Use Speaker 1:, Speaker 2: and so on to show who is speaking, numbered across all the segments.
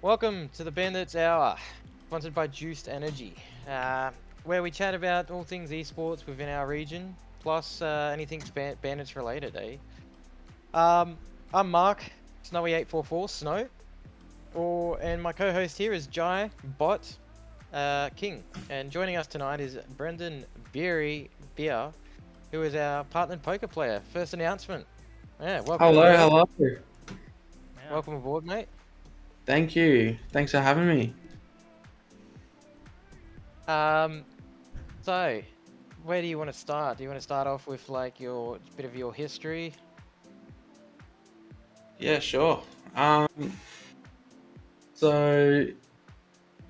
Speaker 1: Welcome to the Bandits Hour, sponsored by Juiced Energy, where we chat about all things esports within our region, plus anything Bandits related, eh? Um, I'm Mark, Snowy844, Snow, and my co-host here is Jai, Bot, King, and joining us tonight is Brendan Beer, who is our partnered poker player. First announcement. Yeah, welcome
Speaker 2: Hello,
Speaker 1: aboard.
Speaker 2: hello.
Speaker 3: Yeah.
Speaker 1: Welcome aboard, mate.
Speaker 2: Thank you. Thanks for having me.
Speaker 1: Um, So, where do you want to start? Do you want to start off with like your bit of your history?
Speaker 2: Yeah, sure. Um, so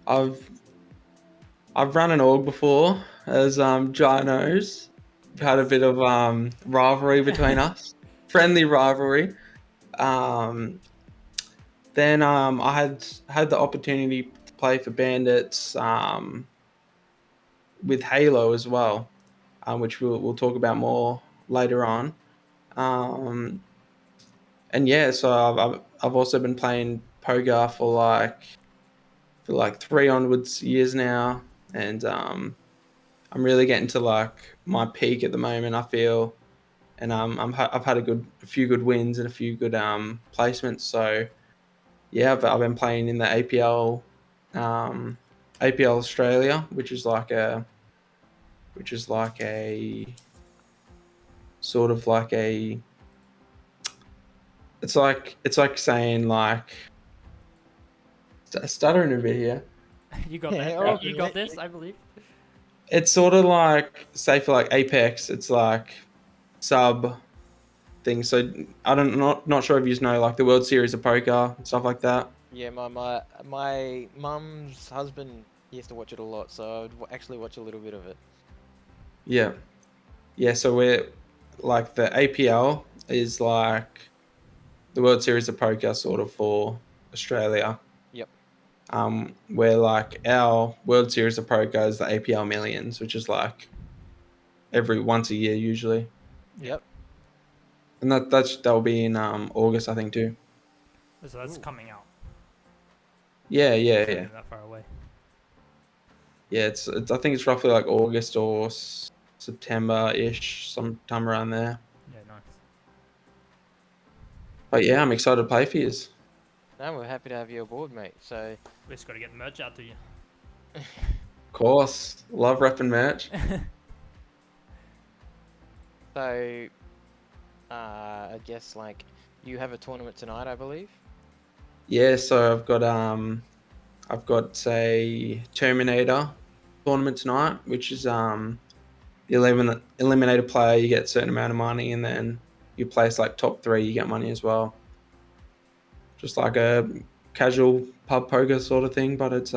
Speaker 2: I've I've run an org before, as Jai knows. We've had a bit of rivalry between us, friendly rivalry. Um, then I had the opportunity to play for Bandits with Halo as well, which we'll talk about more later on. Um, and yeah, so I've also been playing poker for like 3 onwards years now, and I'm really getting to like my peak at the moment. I feel, and I've had a few good wins and a few good placements. So yeah, I've been playing in the um, APL Australia, which is like a sort of like a it's like saying like stuttering a bit here.
Speaker 3: You got
Speaker 1: Yeah,
Speaker 3: that.
Speaker 1: all
Speaker 3: You
Speaker 1: good,
Speaker 3: got
Speaker 1: mate.
Speaker 3: this, I believe.
Speaker 2: It's sort of like, say for like Apex, it's like sub thing. So I don't not sure if you know like the World Series of Poker and stuff like that.
Speaker 1: Yeah, my mum's husband he used to watch it a lot, so I would actually watch a little bit of it.
Speaker 2: Yeah, yeah. So we're like the APL is like the World Series of Poker sort of for Australia.
Speaker 1: Yep.
Speaker 2: Where like our World Series of Poker is the APL Millions, which is like every once a year usually,
Speaker 3: Yeah.
Speaker 1: Yep.
Speaker 2: and that'll be in August I think too.
Speaker 3: So that's
Speaker 1: Ooh.
Speaker 3: coming out.
Speaker 2: Yeah, yeah,
Speaker 3: It's not
Speaker 2: yeah.
Speaker 3: even that far away.
Speaker 2: Yeah, it's I think it's roughly like August or September ish, sometime around there.
Speaker 3: Yeah, nice.
Speaker 2: But yeah, I'm excited to play for you.
Speaker 1: No, we're happy to have you aboard, mate. So,
Speaker 3: We just gotta get the merch out to you.
Speaker 2: Of course, love repping merch.
Speaker 1: so, I guess like you have a tournament tonight, I believe.
Speaker 2: Yeah, so I've got a Terminator tournament tonight, which is the eliminator player, you get a certain amount of money, and then you place like top three, you get money as well. Just like a casual pub poker sort of thing, but it's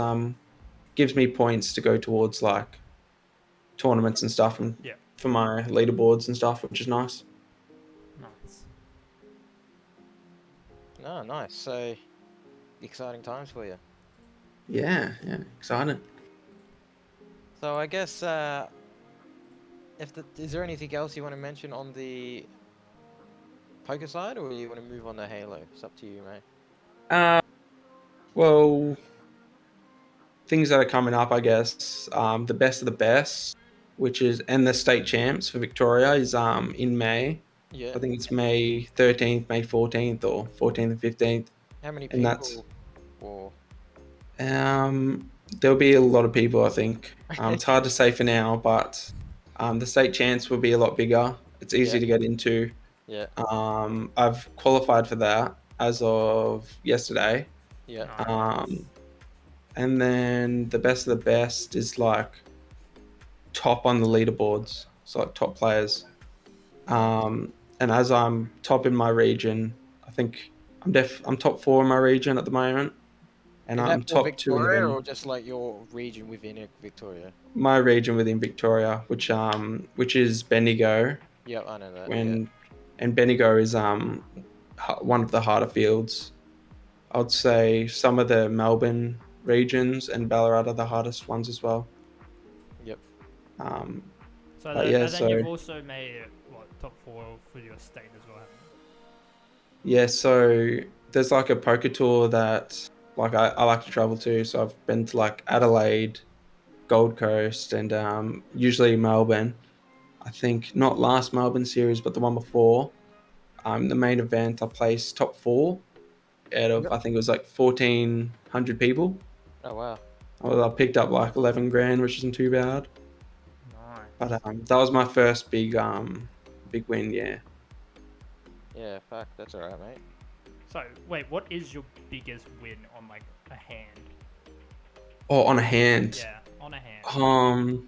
Speaker 2: gives me points to go towards like tournaments and stuff, and
Speaker 3: Yeah,
Speaker 2: for my leaderboards and stuff, which is nice.
Speaker 3: nice.
Speaker 1: Oh, nice. So, exciting times for you.
Speaker 2: Yeah, yeah, excited.
Speaker 1: So, I guess is there anything else you want to mention on the poker side, or you want to move on to Halo? It's up to you, mate.
Speaker 2: Uh, well, things that are coming up, I guess. The best of the best, which is and the state champs for Victoria is in May.
Speaker 1: Yeah.
Speaker 2: I think it's May 13th, May 14th, or 14th and 15th,
Speaker 1: How many
Speaker 2: and that's
Speaker 1: people? Or
Speaker 2: there'll be a lot of people. I think it's hard to say for now, but the state champs will be a lot bigger. It's
Speaker 1: yeah,
Speaker 2: easy to get into.
Speaker 1: yeah,
Speaker 2: I've qualified for that as of yesterday.
Speaker 1: yeah.
Speaker 3: Nice.
Speaker 2: Um, and then the best of the best is like top on the leaderboards, so like top players.
Speaker 1: Nice.
Speaker 2: And as I'm top in my region, I think I'm top four in my region at the moment, and
Speaker 1: Is that
Speaker 2: I'm
Speaker 1: for
Speaker 2: top two
Speaker 1: Victoria or
Speaker 2: in
Speaker 1: just like your region within it, Victoria?
Speaker 2: my region within Victoria, which is Bendigo.
Speaker 1: Yeah, I know that. Yeah.
Speaker 2: When and Bendigo is one of the harder fields. I'd say some of the Melbourne regions and Ballarat are the hardest ones as well.
Speaker 1: Yep.
Speaker 2: Um,
Speaker 3: So
Speaker 2: but yeah,
Speaker 3: then
Speaker 2: so
Speaker 3: you've also made what top four for your state as well. Haven't
Speaker 2: yeah, so there's like a poker tour that like I like to travel too, so I've been to like Adelaide, Gold Coast, and usually Melbourne. I think not last Melbourne series, but the one before. The main event I placed top 4 out of
Speaker 1: Yep.
Speaker 2: I think it was like 1,400 people.
Speaker 1: Oh wow.
Speaker 2: I picked up like 11 grand, which isn't too bad.
Speaker 3: Nice.
Speaker 2: But that was my first big win. Yeah.
Speaker 1: Yeah, fuck, that's alright, mate.
Speaker 3: So wait, what is your biggest win on like a hand?
Speaker 2: Oh, on a hand.
Speaker 3: Yeah, on a hand.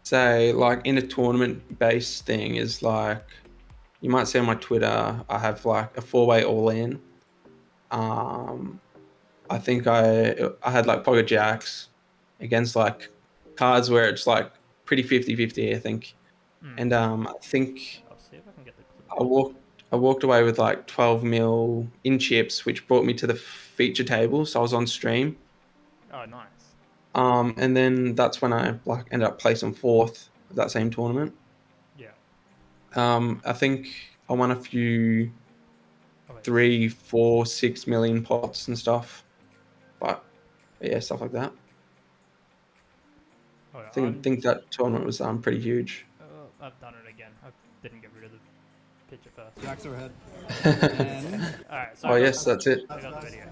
Speaker 2: Say like in a tournament based thing is like you might see on my Twitter I have like a 4-way all in. I think I had like pocket jacks against like cards where it's like pretty 50-50, I think. And I think
Speaker 3: I'll see if I can get the clip.
Speaker 2: I walked away with like 12 mil in chips, which brought me to the feature table. So I was on stream.
Speaker 3: Oh, nice.
Speaker 2: And then that's when I like ended up placing 4th of that same tournament.
Speaker 3: Yeah.
Speaker 2: I think I won a few
Speaker 3: Oh, wait.
Speaker 2: 3, 4, 6 million pots and stuff. But yeah, stuff like that.
Speaker 3: Oh,
Speaker 2: I think that tournament was pretty huge.
Speaker 3: I've done it again. I didn't get rid of the picture first.
Speaker 4: Jacks are ahead.
Speaker 3: Alright, so
Speaker 2: Oh yes, that's it.
Speaker 3: I got the video.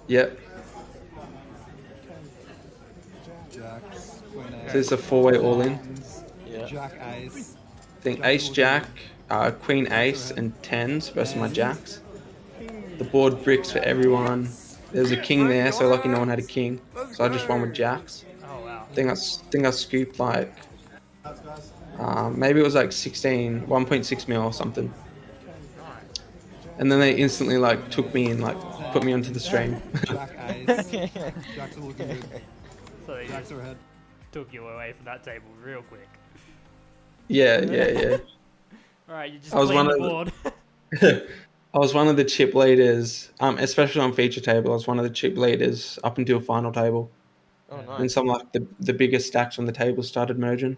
Speaker 2: Yep.
Speaker 4: Jacks. Queen
Speaker 2: So
Speaker 4: Ace.
Speaker 2: this is a 4-way all in.
Speaker 1: Yeah.
Speaker 4: Jack Ace.
Speaker 2: I think Ace Jack, Queen Ace, and tens versus my jacks. The board bricks for everyone. There's a king there, so lucky no one had a king. So I just won with jacks.
Speaker 3: Oh wow.
Speaker 2: I think I scooped like maybe it was like 1.6 mil or something.
Speaker 3: Nice.
Speaker 2: And then they instantly like took me and like put me onto the stream.
Speaker 4: Jack Ace. Jacks are looking good.
Speaker 3: So they
Speaker 4: Jacks are ahead.
Speaker 3: took you away from that table real quick.
Speaker 2: Yeah.
Speaker 3: Alright, you just
Speaker 2: I was
Speaker 3: cleaned
Speaker 2: one
Speaker 3: the
Speaker 2: of the-
Speaker 3: board.
Speaker 2: I was one of the chip leaders, especially on feature table. I was one of the chip leaders up until final table.
Speaker 1: Oh
Speaker 3: Yeah.
Speaker 2: Then
Speaker 1: nice.
Speaker 2: some like the biggest stacks on the table started merging.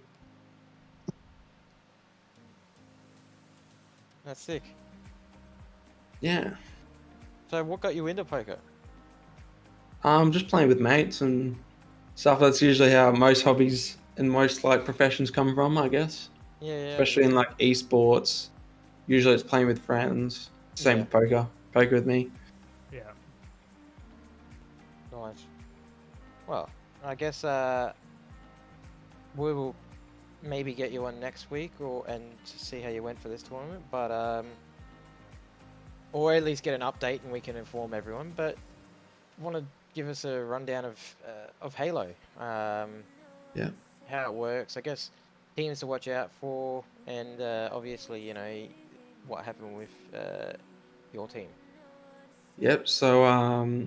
Speaker 1: That's sick.
Speaker 2: Yeah.
Speaker 1: So what got you into poker?
Speaker 2: Just playing with mates and stuff. That's usually how most hobbies and most like professions come from, I guess.
Speaker 1: Yeah,
Speaker 2: Especially in like esports. Usually it's playing with friends. Same
Speaker 1: Yeah.
Speaker 2: with poker. Poker with me.
Speaker 3: Yeah.
Speaker 1: Nice. Well, I guess we will maybe get you on next week and to see how you went for this tournament, but or at least get an update and we can inform everyone. But want to give us a rundown of Halo?
Speaker 2: Yeah.
Speaker 1: How it works, I guess. Teams to watch out for, and obviously, you know, what happened with your team.
Speaker 2: Yep. So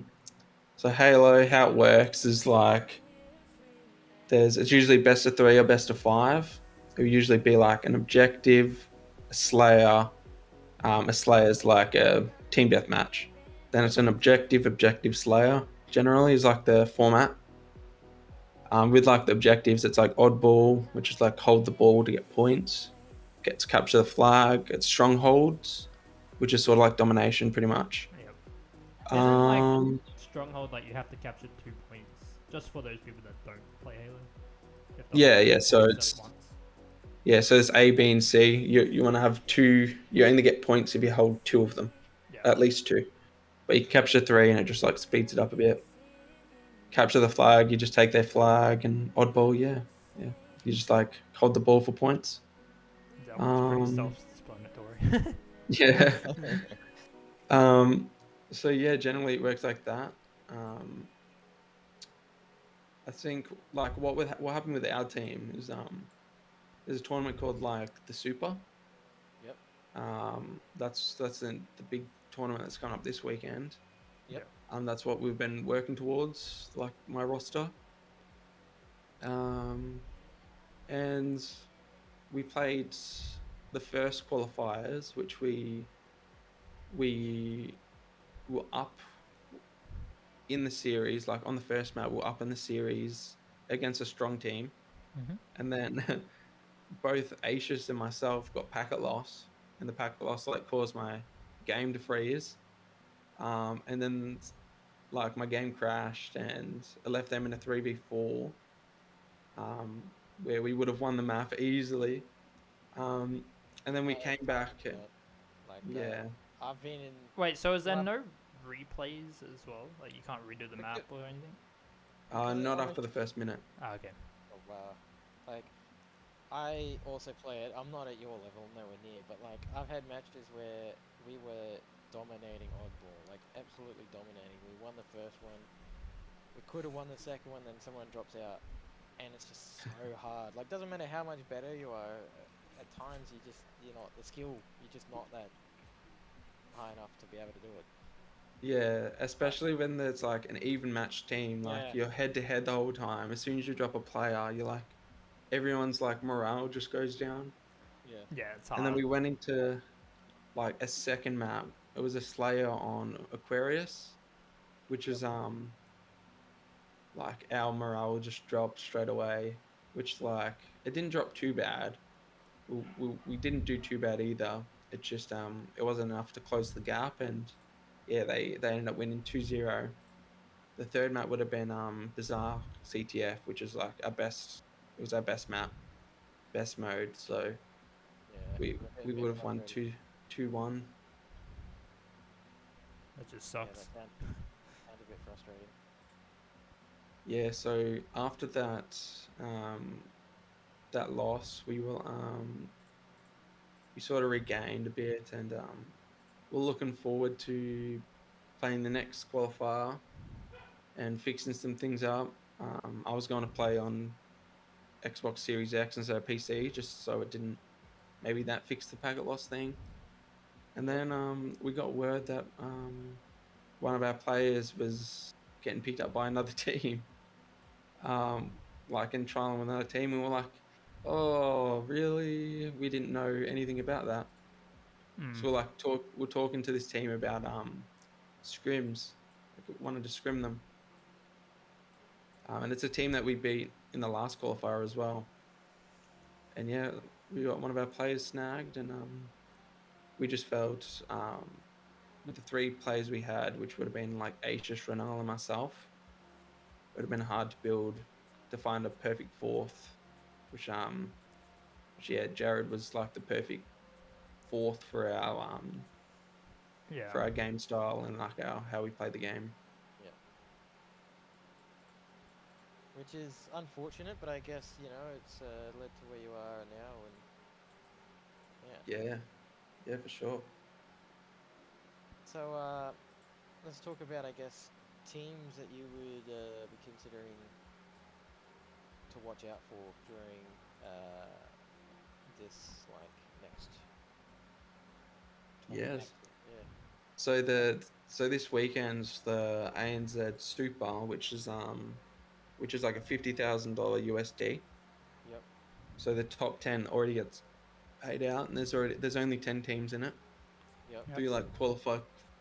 Speaker 2: Halo, how it works is like it's usually best of 3 or best of 5. It would usually be like an objective, a Slayer. A Slayer is like a team deathmatch. Then it's an objective Slayer. Generally, is like the format. With like the objectives, it's like oddball, which is like hold the ball to get points. Gets capture the flag. It's strongholds, which is sort of like domination, pretty much.
Speaker 3: Yep. Isn't like
Speaker 2: Um,
Speaker 3: stronghold like you have to capture 2 points just for those people that don't play Halo? You have to
Speaker 2: Yeah,
Speaker 3: hold
Speaker 2: yeah,
Speaker 3: 2
Speaker 2: so
Speaker 3: points
Speaker 2: it's-
Speaker 3: at once.
Speaker 2: yeah, so there's A, B, and C. You want to have 2. You only get points if you hold 2 of them,
Speaker 3: Yeah.
Speaker 2: at least 2. But you can capture 3, and it just like speeds it up a bit. Capture the flag. You just take their flag, and oddball. Yeah. You just like hold the ball for points.
Speaker 3: That one's pretty
Speaker 2: Um,
Speaker 3: self-explanatory.
Speaker 2: Yeah. So yeah, generally it works like that. I think like what happened with our team is there's a tournament called like the Super.
Speaker 1: Yep.
Speaker 2: That's the big tournament that's coming up this weekend.
Speaker 1: Yep.
Speaker 2: That's what we've been working towards, like my roster. And we played the first qualifiers, which we were up in the series, like on the first map, we're up in the series against a strong team.
Speaker 3: Mhm.
Speaker 2: And then both Acius and myself got packet loss, and the packet loss like caused my game to freeze, and then like my game crashed and I left them in a 3v4, where we would have won the map easily. And then we
Speaker 1: Yeah,
Speaker 2: came
Speaker 1: it's
Speaker 2: back.
Speaker 1: 100%. Like,
Speaker 2: Yeah,
Speaker 1: I've been in.
Speaker 3: Wait, so is there
Speaker 1: Well,
Speaker 3: no replays as well? Like you can't redo the map or anything?
Speaker 2: not
Speaker 1: I mean,
Speaker 2: after the first minute.
Speaker 3: Ah, okay.
Speaker 1: oh, wow. Like, I also play it. I'm not at your level, nowhere near, but like, I've had matches where we were dominating oddball, like absolutely dominating. We won the first one. We could have won the second one, then someone drops out, and it's just so hard. Like, doesn't matter how much better you are. At times, you're not the skill. You're just not that high enough to be able to do it.
Speaker 2: Yeah, especially when there's like an even match team, like
Speaker 1: Yeah.
Speaker 2: you're head to head the whole time. As soon as you drop a player, you're like, everyone's like morale just goes down.
Speaker 1: Yeah.
Speaker 3: Yeah, it's
Speaker 2: And then
Speaker 3: hard.
Speaker 2: we went into like a second map. It was a Slayer on Aquarius, which is like our morale just dropped straight away. Which like it didn't drop too bad. We didn't do too bad either. It just it wasn't enough to close the gap, and yeah, they ended up winning 2-0. The third map would have been Bizarre CTF, which is like our best. It was our best map, best mode. So
Speaker 1: Yeah. It's
Speaker 2: we
Speaker 1: a bit
Speaker 2: would have won
Speaker 1: frustrating.
Speaker 2: 2-1.
Speaker 3: That just
Speaker 1: Yeah,
Speaker 3: sucks.
Speaker 1: sounds a bit frustrating.
Speaker 2: Yeah. So after that that loss, we sort of regained a bit, and we're looking forward to playing the next qualifier and fixing some things up. I was going to play on Xbox Series X instead of PC, just so it didn't. Maybe that fixed the packet loss thing. And
Speaker 1: Yep.
Speaker 2: then we got word that one of our players was getting picked up by another team, like in trialing with another team, and we're like, "Oh, really? We didn't know anything about that."
Speaker 3: Mm.
Speaker 2: So we're talking to this team about scrims. Like we wanted to scrim them, and it's a team that we beat in the last qualifier as well. And yeah, we got one of our players snagged, and we just felt with the three players we had, which would have been like Aishas, Ronal, and myself, it would have been hard to build to find a perfect fourth. Which yeah, Jared was like the perfect fourth
Speaker 3: Yeah.
Speaker 2: for our game style and like our how we play the game.
Speaker 1: Yeah. Which is unfortunate, but I guess it's led to where you are now, and yeah.
Speaker 2: Yeah, yeah, for sure.
Speaker 1: So let's talk about, I guess, teams that you would be considering to watch out for during this next tournament.
Speaker 2: Yes.
Speaker 1: Yeah.
Speaker 2: So this weekend's the ANZ Super, which is like a $50,000 USD.
Speaker 1: Yep.
Speaker 2: So the top 10 already gets paid out, and there's only 10 teams in it.
Speaker 1: Yep.
Speaker 3: Yep.
Speaker 2: Do like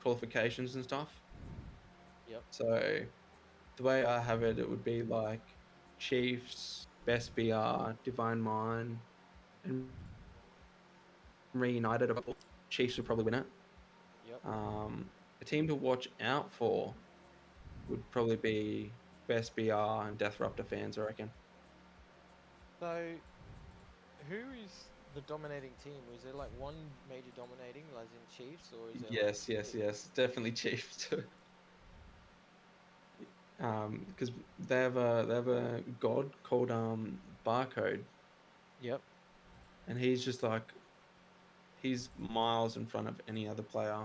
Speaker 2: qualifications and stuff.
Speaker 1: Yep.
Speaker 2: So the way I have it, it would be like Chiefs, Best BR, Divine Mind, and Reunited. Chiefs would probably win it.
Speaker 1: Yep.
Speaker 2: A team to watch out for would probably be Best BR and Death Raptor fans, I reckon.
Speaker 1: So, who is the dominating team? Is there like one major dominating, as in Chiefs, or is there
Speaker 2: Yes,
Speaker 1: like
Speaker 2: yes, yes, definitely Chiefs. Because they have a god called Barcode,
Speaker 1: Yep.
Speaker 2: and he's just like he's miles in front of any other player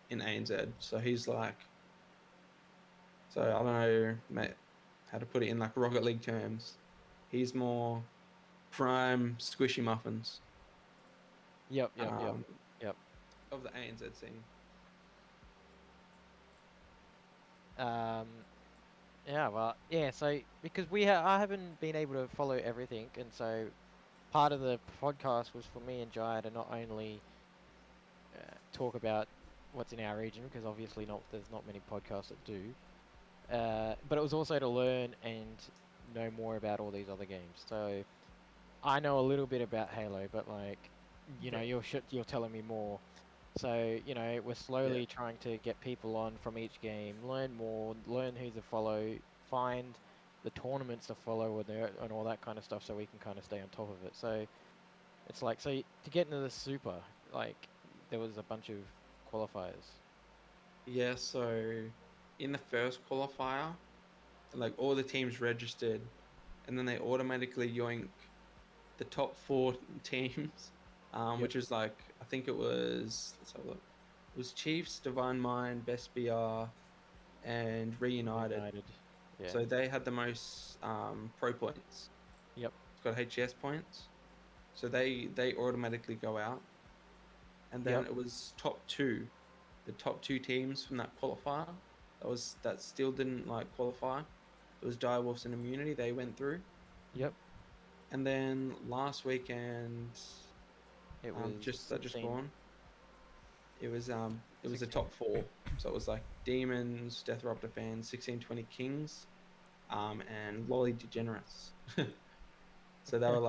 Speaker 2: in ANZ. So he's like, so I don't know, mate, how to put it in like Rocket League terms. He's more prime squishy muffins
Speaker 1: Yep. Yep. Yep.
Speaker 2: um,
Speaker 1: Yep.
Speaker 2: of the ANZ scene.
Speaker 1: Um. Yeah. Well. Yeah. So because I haven't been able to follow everything, and so part of the podcast was for me and Jaya to not only talk about what's in our region, because obviously there's not many podcasts that do, but it was also to learn and know more about all these other games. So I know a little bit about Halo, but like,
Speaker 3: Yeah.
Speaker 1: you're telling me more. So, you know, we're slowly trying to get people on from each game, learn more, learn who to follow, find the tournaments to follow and all that kind of stuff so we can kind of stay on top of it. So it's like, to get into the super, like, there was a bunch of qualifiers.
Speaker 2: Yeah, so in the first qualifier, like all the teams registered, and then they automatically yoink the top 4 teams,
Speaker 1: Yep.
Speaker 2: which was like, I think it was, let's have a look. It was Chiefs, Divine Mind, Best BR, and Reunited.
Speaker 1: United. Yeah.
Speaker 2: So they had the most pro points.
Speaker 1: Yep.
Speaker 2: It's got HS points. So they automatically go out. And then
Speaker 1: Yep.
Speaker 2: it was the top two teams from that qualifier. That still didn't like qualify. It was Direwolves and Immunity. They went through.
Speaker 1: Yep.
Speaker 2: And then last weekend,
Speaker 1: It was
Speaker 2: just
Speaker 1: 16.
Speaker 2: gone. It was the
Speaker 1: 16.
Speaker 2: top 4. So it was like Demons, Death Raptor Fans, 1620 Kings, and Lolly Degenerates. So they were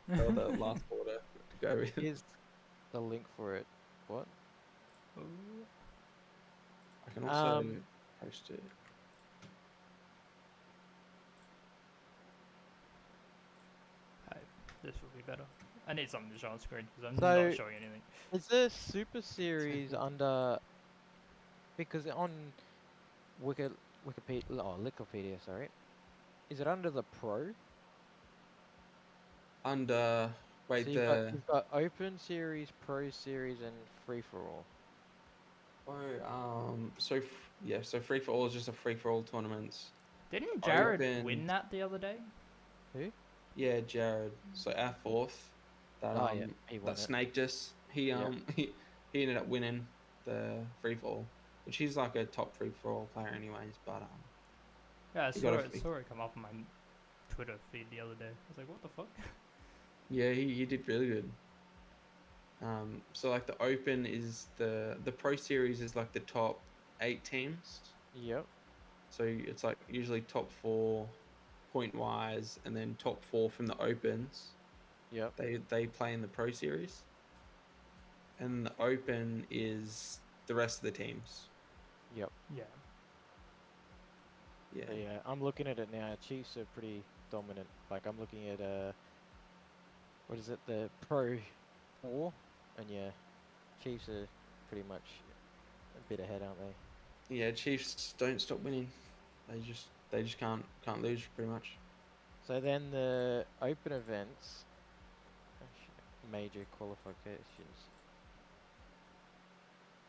Speaker 2: the last 4 to go with.
Speaker 1: Here's the link for it. What?
Speaker 2: I can also post it.
Speaker 3: Hey, this will be better. I need something to show on screen because I'm
Speaker 1: So-
Speaker 3: not showing anything.
Speaker 1: Is there Super Series under? Because on Wikipedia, sorry, is it under the Pro?
Speaker 2: Under wait
Speaker 1: So
Speaker 2: the
Speaker 1: you've got Open Series, Pro Series, and Free for All.
Speaker 2: so free for all is just a free for all tournaments.
Speaker 3: Didn't Jared
Speaker 2: Open-
Speaker 3: win that the other day?
Speaker 1: Who?
Speaker 2: Yeah, Jared. So our 4th that
Speaker 1: Oh, yeah, he won
Speaker 2: that
Speaker 1: it.
Speaker 2: snaked us. He he ended up winning the free for all, which he's like a top free for all player anyways. But
Speaker 3: Yeah, I
Speaker 2: You
Speaker 3: saw
Speaker 2: gotta
Speaker 3: it,
Speaker 2: fe-
Speaker 3: saw it come up on my Twitter feed the other day. I was like, what the fuck?
Speaker 2: yeah, he did really good. So like the Open is the Pro Series is like the top 8 teams.
Speaker 1: Yep.
Speaker 2: So it's like usually top 4 point wise, and then top 4 from the Opens.
Speaker 1: Yep.
Speaker 2: They play in the Pro Series, and the Open is the rest of the teams.
Speaker 1: Yep.
Speaker 3: Yeah.
Speaker 2: Yeah,
Speaker 1: So, yeah, I'm looking at it now. Chiefs are pretty dominant. Like I'm looking at what is it? The Pro 4, and yeah, Chiefs are pretty much a bit ahead, aren't they?
Speaker 2: yeah. Chiefs don't stop winning. They just can't lose pretty much.
Speaker 1: So then the Open events, major qualifications,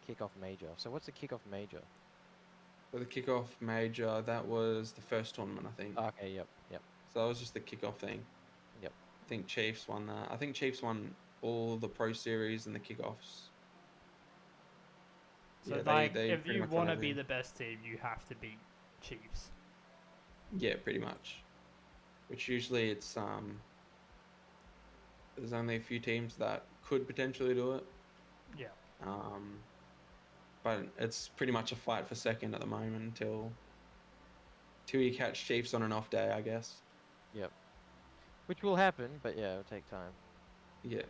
Speaker 1: kickoff major. So what's the kickoff major?
Speaker 2: For the kickoff major, that was the first tournament, I think.
Speaker 1: Okay, yep.
Speaker 2: So that was just the kickoff thing.
Speaker 1: Yep.
Speaker 2: I think Chiefs won that. I think Chiefs won all the Pro Series and the kickoffs.
Speaker 3: So
Speaker 2: Yeah,
Speaker 3: like,
Speaker 2: they
Speaker 3: if
Speaker 2: pretty
Speaker 3: you
Speaker 2: much won
Speaker 3: want to be
Speaker 2: everything.
Speaker 3: the best team, you have to beat Chiefs.
Speaker 2: Yeah, pretty much. Which usually it's there's only a few teams that could potentially do it.
Speaker 3: Yeah.
Speaker 2: But it's pretty much a fight for second at the moment until you catch Chiefs on an off day, I guess.
Speaker 1: Yep. Which will happen, but yeah, it'll take time.
Speaker 2: Yeah.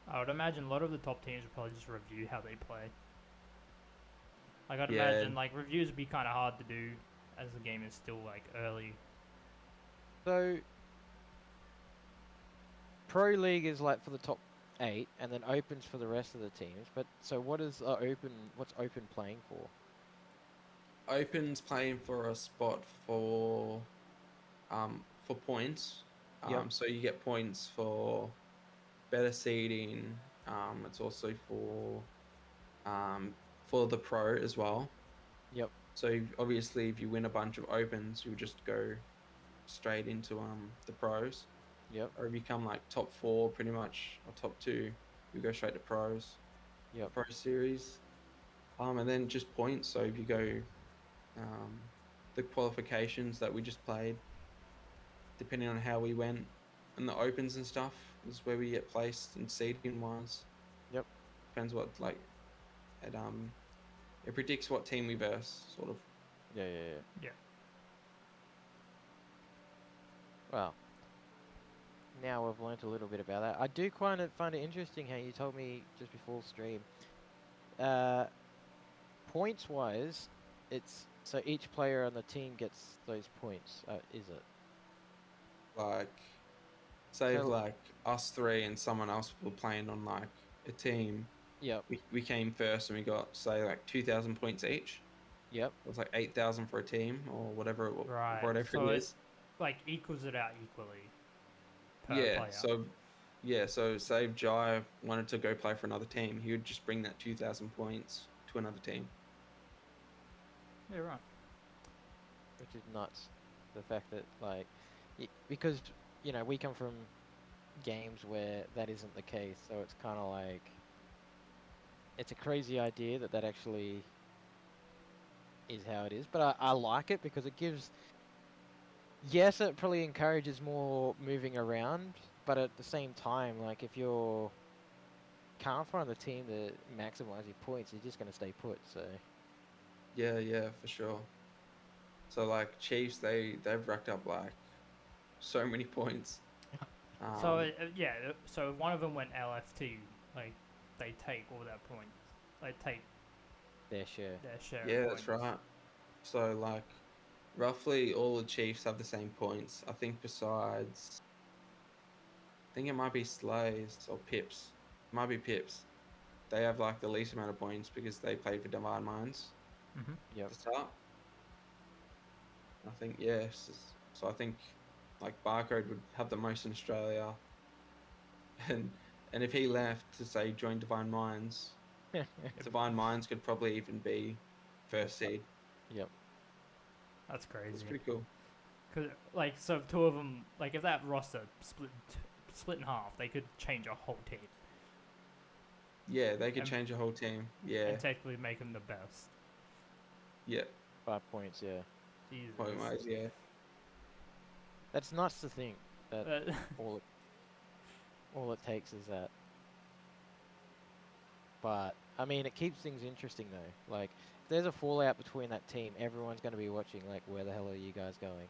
Speaker 3: I would imagine a lot of the top teams would probably just review how they play. Like, I'd
Speaker 2: Yeah.
Speaker 3: imagine, like, reviews would be kind of hard to do as the game is still, like, early.
Speaker 1: So Pro League is like for the top 8, and then Open's for the rest of the teams. But so what's Open playing for?
Speaker 2: Open's playing for a spot for points.
Speaker 1: Yep.
Speaker 2: So you get points for better seeding. It's also for the pro as well.
Speaker 1: Yep.
Speaker 2: So obviously, if you win a bunch of opens, you just go straight into the pros.
Speaker 1: Yep.
Speaker 2: Or if you come like top 4, pretty much, or top 2, you go straight to pros.
Speaker 1: Yep.
Speaker 2: Pro series. And then just points. So if you go the qualifications that we just played, depending on how we went, and the opens and stuff is where we get placed and seeding wise.
Speaker 1: Yep.
Speaker 2: Depends what it predicts what team we verse, sort of.
Speaker 1: Yeah.
Speaker 3: Yeah.
Speaker 1: Well, now we've learnt a little bit about that. I do find it interesting how you told me just before stream Points wise, it's so each player on the team gets those points. Is it?
Speaker 2: Like, say if
Speaker 1: So
Speaker 2: like us three and someone else were playing on like a team,
Speaker 1: yep,
Speaker 2: we came first and we got say like 2,000 points each.
Speaker 1: yep.
Speaker 2: It was like 8,000 for a team or whatever
Speaker 3: Right.
Speaker 2: whatever
Speaker 3: So
Speaker 2: it
Speaker 3: it
Speaker 2: is.
Speaker 3: like equals it out equally per
Speaker 2: Yeah.
Speaker 3: player.
Speaker 2: So say if Jai wanted to go play for another team, he would just bring that 2,000 points to another team.
Speaker 3: Yeah, right.
Speaker 1: Which is nuts. The fact that like, because we come from games where that isn't the case, so it's kind of like it's a crazy idea that actually is how it is. But I like it because it gives. Yes, it probably encourages more moving around, but at the same time, like if you're can't find the team to maximize your points, you're just gonna stay put. So
Speaker 2: Yeah, for sure. So like Chiefs, they've racked up like so many points.
Speaker 3: So
Speaker 2: Um,
Speaker 3: yeah, so if one of them went LFT, like they take all their points. They take
Speaker 1: their share.
Speaker 3: their share
Speaker 2: yeah,
Speaker 3: of
Speaker 2: that's
Speaker 3: points.
Speaker 2: right. So like roughly all the Chiefs have the same points. I think besides, I think it might be Slays or Pips. It might be Pips. They have like the least amount of points because they played for Divine Minds
Speaker 3: Mm-hmm.
Speaker 1: Yep.
Speaker 2: to start. I think yes. So I think like Barcode would have the most in Australia, and if he left to say join Divine Minds, Divine Minds could probably even be first seed.
Speaker 1: Yep.
Speaker 3: That's
Speaker 2: So
Speaker 3: crazy.
Speaker 2: it's pretty cool.
Speaker 3: Cause like so if two of them, like if that roster split in half, they could change a whole team
Speaker 2: Yeah, they could
Speaker 3: And-
Speaker 2: change a whole team. Yeah,
Speaker 3: and technically make them the best.
Speaker 2: yeah,
Speaker 1: 5 points. Yeah.
Speaker 3: Jesus.
Speaker 2: point wise, yeah.
Speaker 1: That's nice to think that
Speaker 3: Uh,
Speaker 1: all it takes is that. But I mean, it keeps things interesting though. Like, if there's a fallout between that team, everyone's going to be watching. Like, where the hell are you guys going?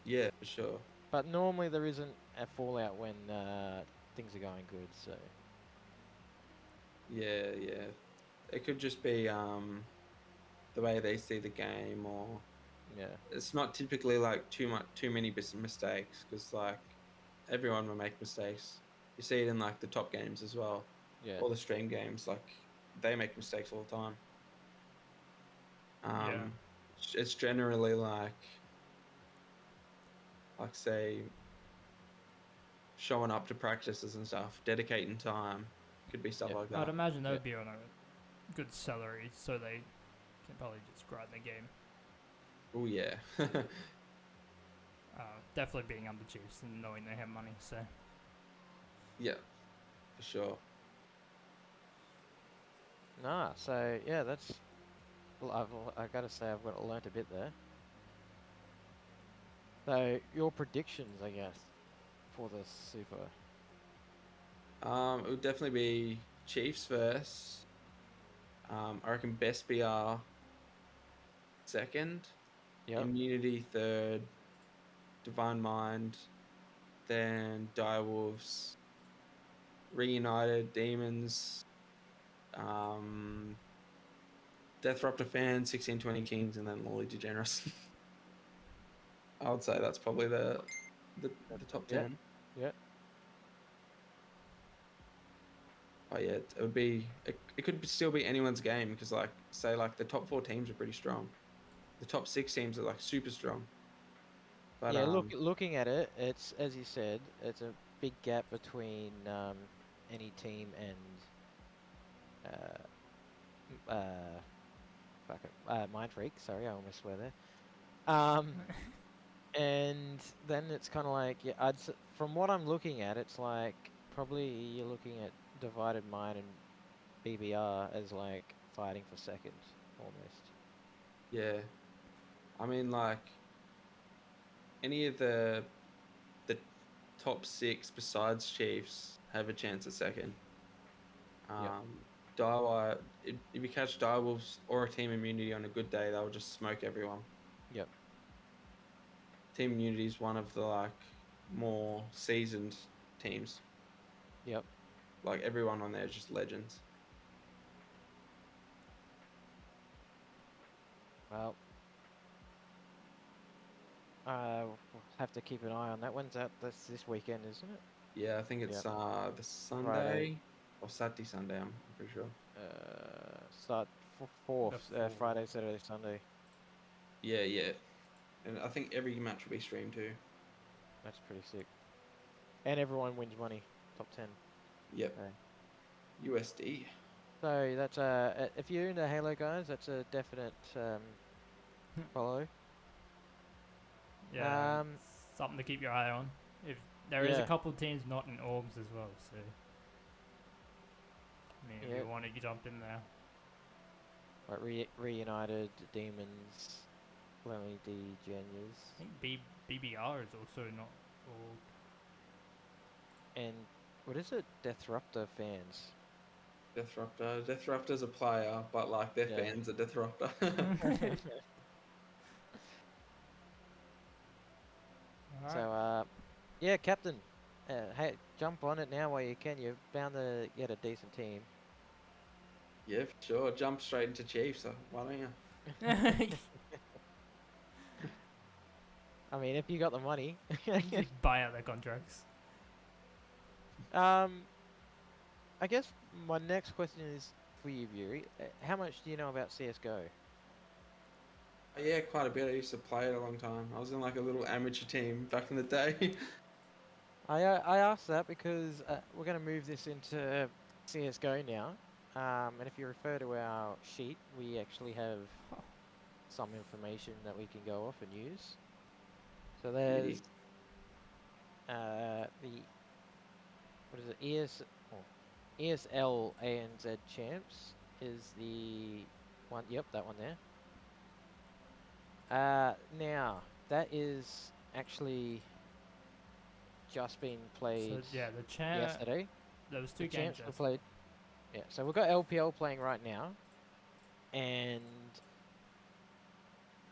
Speaker 2: Yeah, for sure.
Speaker 1: But normally there isn't a fallout when things are going good. So
Speaker 2: Yeah. It could just be the way they see the game, or
Speaker 1: yeah,
Speaker 2: it's not typically like too many mistakes because like everyone will make mistakes. You see it in like the top games as well,
Speaker 1: yeah,
Speaker 2: all the stream games. Like they make mistakes all the time.
Speaker 3: yeah.
Speaker 2: It's generally like say showing up to practices and stuff, dedicating time. Could be stuff
Speaker 1: Yep.
Speaker 2: like
Speaker 3: I'd
Speaker 2: that.
Speaker 3: imagine they
Speaker 1: Yeah.
Speaker 3: would be on a good salary, so they can probably just grind the game.
Speaker 2: Oh yeah.
Speaker 3: Definitely being on the Chiefs and knowing they have money. So
Speaker 2: Yeah, for sure.
Speaker 1: nah. So yeah, that's. Well, I gotta say I've got learnt a bit there. So your predictions, I guess, for the Super.
Speaker 2: It would definitely be Chiefs first. I reckon Best BR second,
Speaker 1: Yep.
Speaker 2: Immunity third, Divine Mind, then Direwolves, Reunited, Demons, um, Deathruptor Fan, 1620 Kings, and then Lolly Degeneres. I would say that's probably the top
Speaker 1: Yeah.
Speaker 2: 10.
Speaker 1: Yeah.
Speaker 2: Oh yeah, it would be. It could still be anyone's game because, like, say, like the top four teams are pretty strong. The top six teams are like super strong. But
Speaker 1: Yeah. Looking at it, it's as you said, it's a big gap between any team and uh, fuck it, Mind Freak. Sorry, I almost swear there. And then it's kind of like, yeah, from what I'm looking at, it's like probably you're looking at Divided Mind and BBR as like fighting for second, almost.
Speaker 2: yeah, I mean, like any of the top six besides Chiefs have a chance at second.
Speaker 1: Yep.
Speaker 2: Dire, if you catch Direwolves or a Team Immunity on a good day, they'll just smoke everyone.
Speaker 1: Yep.
Speaker 2: Team Immunity is one of the like more seasoned teams.
Speaker 1: Yep.
Speaker 2: Like everyone on there is just legends.
Speaker 1: Well, we'll have to keep an eye on that. When's that? That's this weekend, isn't it?
Speaker 2: Yeah, I think it's
Speaker 1: Yep.
Speaker 2: the Sunday or Saturday Sunday. I'm pretty sure.
Speaker 1: Start fourth,
Speaker 3: The
Speaker 1: Friday,
Speaker 3: fourth.
Speaker 1: Saturday, Sunday.
Speaker 2: Yeah, yeah. And I think every match will be streamed too.
Speaker 1: That's pretty sick. And everyone wins money. Top 10.
Speaker 2: Yep.
Speaker 1: Okay.
Speaker 2: USD.
Speaker 1: So that's if you're into Halo, guys, that's a definite follow.
Speaker 3: Yeah,
Speaker 1: Um,
Speaker 3: something to keep your eye on. If there is a
Speaker 1: Yeah.
Speaker 3: couple teams not in orgs as well, so I mean, if
Speaker 1: Yeah.
Speaker 3: you want to jump in there,
Speaker 1: like Reunited, Demons, Lonely D, Genius,
Speaker 3: I think BBR is also not org.
Speaker 1: and what is it? Deathruptor fans.
Speaker 2: Deathruptor. Deathruptor's a player, but like their
Speaker 1: Yeah.
Speaker 2: fans are Deathruptor.
Speaker 3: Alright.
Speaker 1: So yeah, Captain. Hey, jump on it now while you can. You're bound to get a decent team.
Speaker 2: Yeah, for sure. Jump straight into Chiefs. So why don't you?
Speaker 1: I mean, if you got the money.
Speaker 3: Just buy out their contracts.
Speaker 1: I guess my next question is for you, Yuri. How much do you know about CS:GO?
Speaker 2: Yeah, quite a bit. I used to play it a long time. I was in like a little amateur team back in the day.
Speaker 1: I asked that because we're going to move this into CS:GO now. And if you refer to our sheet, we actually have some information that we can go off and use. So there's the what is it? ESL ANZ champs is the one. Yep, that one there. Now that is actually just been played
Speaker 3: So yeah, the champ.
Speaker 1: yesterday.
Speaker 3: There was
Speaker 1: The
Speaker 3: two games
Speaker 1: champs were
Speaker 3: yesterday.
Speaker 1: played. Yeah, so we've got LPL playing right now, and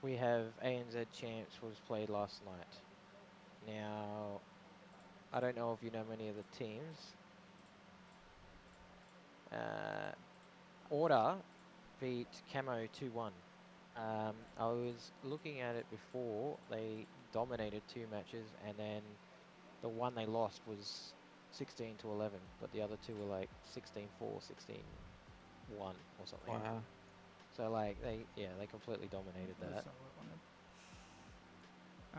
Speaker 1: we have ANZ champs was played last night. Now, I don't know if you know many of the teams. Order beat Camo 2-1. I was looking at it before. They dominated 2 matches, and then the one they lost was 16-11, but the other 2 were like 16-4, 16-1 or something.
Speaker 2: Wow.
Speaker 1: So like they completely dominated that.
Speaker 3: That's not what I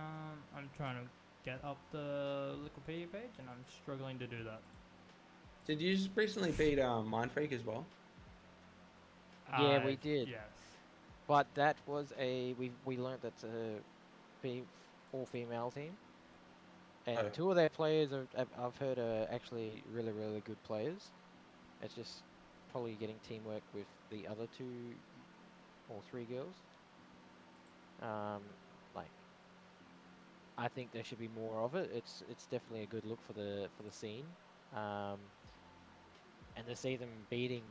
Speaker 3: wanted. I'm trying to get up the Wikipedia page, and I'm struggling to do that.
Speaker 2: Did you just recently beat Mind Freak as well?
Speaker 1: Yeah, we did.
Speaker 3: Yes.
Speaker 1: But that was we learnt that's a all female team, and
Speaker 2: Oh.
Speaker 1: 2 of their players I've heard are actually really, really good players. It's just probably getting teamwork with the other 2 or 3 girls. Like I think there should be more of it. It's definitely a good look for the scene, and to see them beating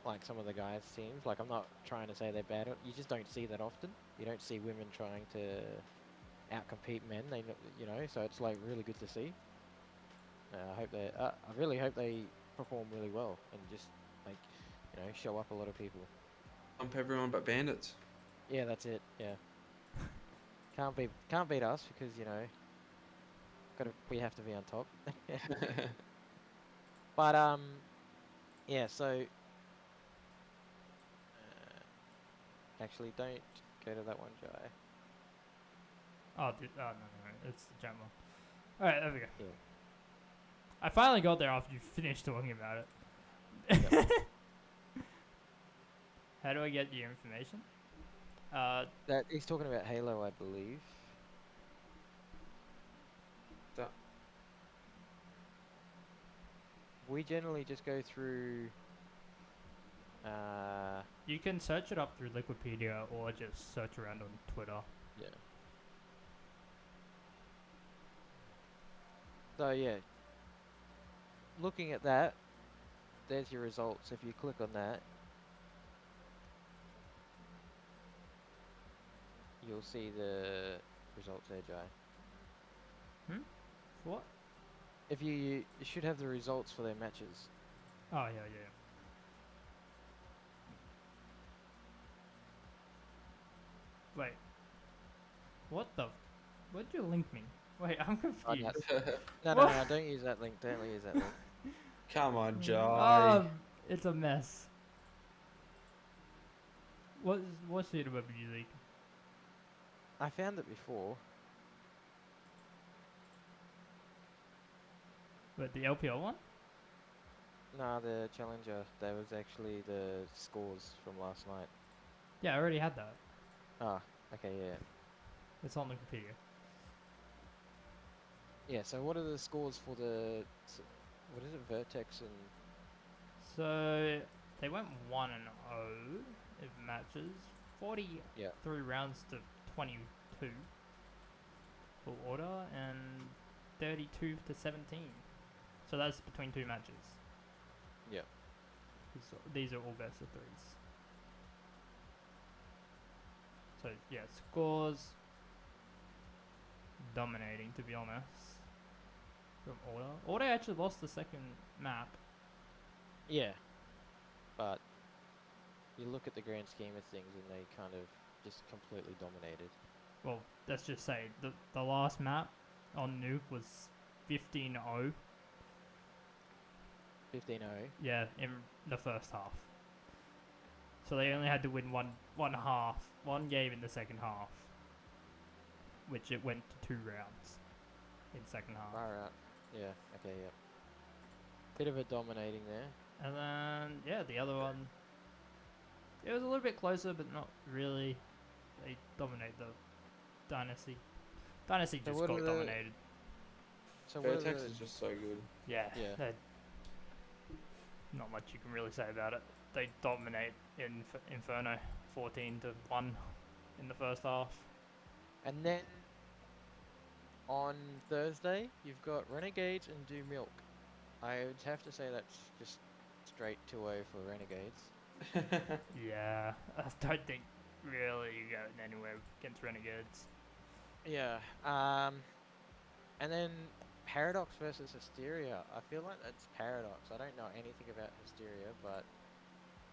Speaker 1: like some of the guys' teams. Like I'm not trying to say they're bad. You just don't see that often. You don't see women trying to outcompete men. So it's like really good to see. I really hope they perform really well and just like show up a lot of people.
Speaker 2: Pump everyone but Bandits.
Speaker 1: Yeah, that's it. Yeah. Can't beat us because we have to be on top. But yeah. So actually, don't go to that one, Jai.
Speaker 3: Oh, no, it's the gem one. Alright, there we go.
Speaker 1: Yeah.
Speaker 3: I finally got there after you finished talking about it.
Speaker 1: Yep.
Speaker 3: How do I get your information?
Speaker 1: That he's talking about Halo, I believe.
Speaker 2: So,
Speaker 1: We generally just go through.
Speaker 3: You can search it up through Wikipedia or just search around on Twitter.
Speaker 1: Yeah. So yeah, looking at that, there's your results. If you click on that, you'll see the results there, Jai.
Speaker 3: What?
Speaker 1: If you should have the results for their matches.
Speaker 3: Oh, yeah. Wait. What the? What'd you link me? Wait, I'm
Speaker 1: Oh, no.
Speaker 3: confused.
Speaker 1: No, don't use that link. Don't use that link.
Speaker 2: Come on,
Speaker 3: Oh,
Speaker 2: Jai.
Speaker 3: it's a mess. What shit web did you leak?
Speaker 1: I found it before.
Speaker 3: But the LPL one?
Speaker 1: Nah, the challenger. That was actually the scores from last night.
Speaker 3: Yeah, I already had that.
Speaker 1: Ah, okay, yeah.
Speaker 3: It's on Wikipedia.
Speaker 1: Yeah, so what are the scores for the... What is it? Vertex and...
Speaker 3: So they went 1-0 in matches. 43
Speaker 1: Yeah.
Speaker 3: rounds to 22 for order and 32 to 17. So that's between two matches.
Speaker 1: Yeah.
Speaker 3: These are all best of threes. So yeah, scores dominating, to be honest. From order. Order actually lost the second map.
Speaker 1: Yeah. But you look at the grand scheme of things and they kind of just completely dominated.
Speaker 3: Well, let's just say the last map on Nuke was 15-0.
Speaker 1: 15-0.
Speaker 3: Yeah, in the first half. So they only had to win one game in the second half, which it went to 2 rounds in second half.
Speaker 1: Far out. Yeah, okay, yeah. Bit of a dominating there.
Speaker 3: And then, yeah, the other one, it was a little bit closer, but not really. They dominate the Dynasty. Dynasty
Speaker 1: So
Speaker 3: just
Speaker 1: what
Speaker 3: got
Speaker 1: are the-
Speaker 3: dominated.
Speaker 1: So what are
Speaker 2: Vertex
Speaker 1: the...
Speaker 2: is just so good.
Speaker 3: Yeah,
Speaker 1: Yeah.
Speaker 3: not much you can really say about it. They dominate in Inferno, 14-1 in the first half.
Speaker 1: And then on Thursday, you've got Renegades and Do Milk. I would have to say that's just straight 2-0 for Renegades.
Speaker 3: Yeah, I don't think really you're going anywhere against Renegades.
Speaker 1: Yeah. And then Paradox versus Hysteria. I feel like that's Paradox. I don't know anything about Hysteria, but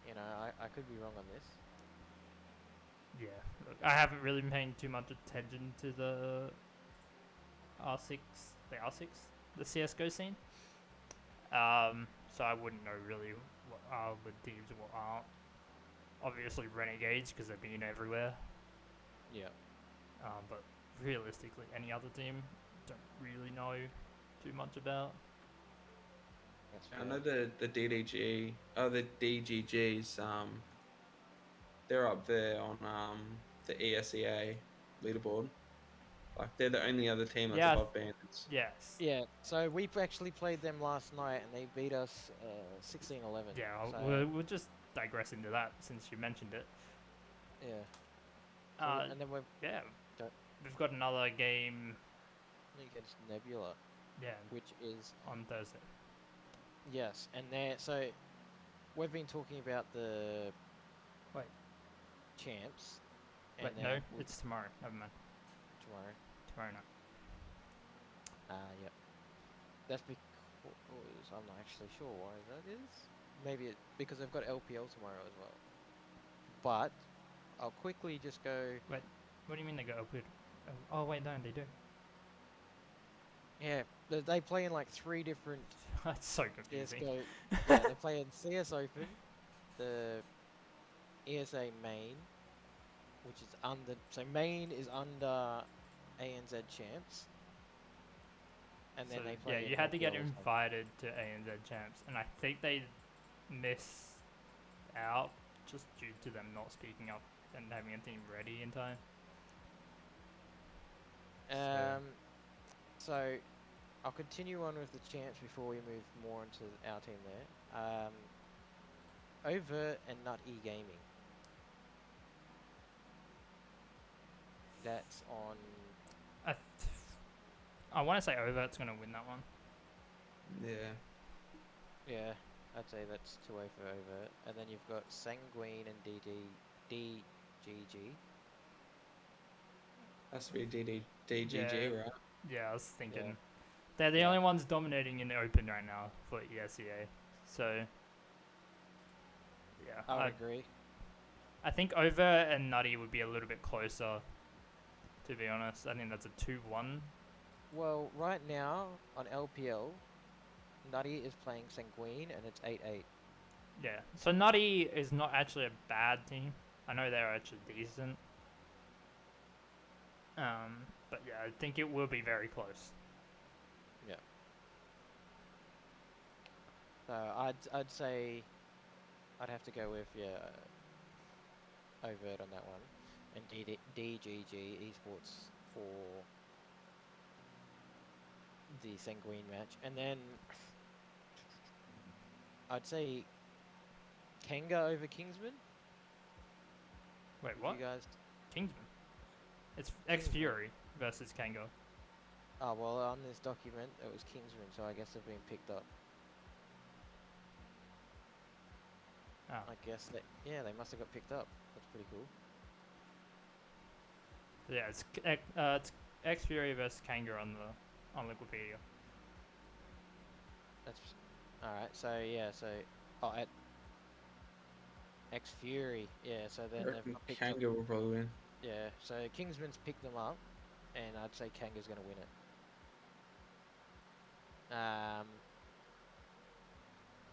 Speaker 1: you know, I could be wrong on this.
Speaker 3: Yeah, look, I haven't really been paying too much attention to the R6, the CS:GO scene. So I wouldn't know really what are the teams and what aren't. Obviously Renegades because they've been everywhere.
Speaker 1: Yeah.
Speaker 3: But realistically, any other team, don't really know too much about.
Speaker 1: That's
Speaker 2: I
Speaker 1: fair.
Speaker 2: know the DGGs, they're up there on the ESEA leaderboard. Like they're the only other team that's
Speaker 3: Yeah,
Speaker 2: above Bandits.
Speaker 3: Yes.
Speaker 1: Yeah, so we actually played them last night and they beat us 16-11.
Speaker 3: Yeah,
Speaker 1: So,
Speaker 3: we'll just digress into that since you mentioned it.
Speaker 1: yeah. So, and then we're
Speaker 3: Yeah,
Speaker 1: Don't-
Speaker 3: we've got another game.
Speaker 1: against Nebula,
Speaker 3: Yeah,
Speaker 1: which is
Speaker 3: on Thursday.
Speaker 1: yes, and so we've been talking about the
Speaker 3: Wait.
Speaker 1: champs.
Speaker 3: Wait,
Speaker 1: then
Speaker 3: no,
Speaker 1: we'll-
Speaker 3: it's tomorrow. Never mind.
Speaker 1: tomorrow.
Speaker 3: Tomorrow night.
Speaker 1: Yep. That's because I'm not actually sure why that is. Maybe because they've got LPL tomorrow as well. But I'll quickly just go.
Speaker 3: What do you mean they got open? Oh wait, no, they do.
Speaker 1: Yeah, they play in like 3 different
Speaker 3: That's so confusing.
Speaker 1: CS:GO. Yeah, they play in CS Open, the ESA Main, which is under. So Main is under ANZ Champs. And then
Speaker 3: So,
Speaker 1: they play.
Speaker 3: yeah,
Speaker 1: in
Speaker 3: you had to get
Speaker 1: LPL as well.
Speaker 3: invited to ANZ Champs, and I think they missed out just due to them not speaking up and having a team ready in time.
Speaker 1: So I'll continue on with the champs before we move more into our team there. Overt and Nut E-Gaming. That's on...
Speaker 3: I want to say Overt's going to win that one.
Speaker 2: Yeah.
Speaker 1: Yeah, I'd say that's 2-0 for Overt. And then you've got Sanguine and DGG.
Speaker 2: Has to be DGG, right?
Speaker 3: Yeah, I was thinking.
Speaker 1: Yeah.
Speaker 3: They're the
Speaker 1: Yeah.
Speaker 3: only ones dominating in the Open right now for ESEA. So, yeah.
Speaker 1: I would agree.
Speaker 3: I think Over and Nutty would be a little bit closer, to be honest. I think that's a 2-1.
Speaker 1: Well, right now on LPL, Nutty is playing Sanguine and it's 8-8.
Speaker 3: Yeah. So Nutty is not actually a bad team. I know they're actually decent. But yeah, I think it will be very close.
Speaker 1: Yeah. So I'd say I'd have to go with Overt on that one, and DGG Esports for the Sanguine match, and then I'd say Kenga over Kingsman.
Speaker 3: Wait,
Speaker 1: Would
Speaker 3: what?
Speaker 1: You guys?
Speaker 3: Kingsman. It's X Fury versus Kango.
Speaker 1: Oh well, on this document it was Kingsman, so I guess they've been picked up.
Speaker 3: Oh.
Speaker 1: I guess they must have got picked up. That's pretty cool.
Speaker 3: Yeah, it's X Fury versus Kanga on Wikipedia.
Speaker 1: That's all right. So yeah, at X Fury, yeah. So then they've got picked up.
Speaker 2: Kanga will probably win.
Speaker 1: Yeah. So Kingsman's picked them up, and I'd say Kanga's gonna win it.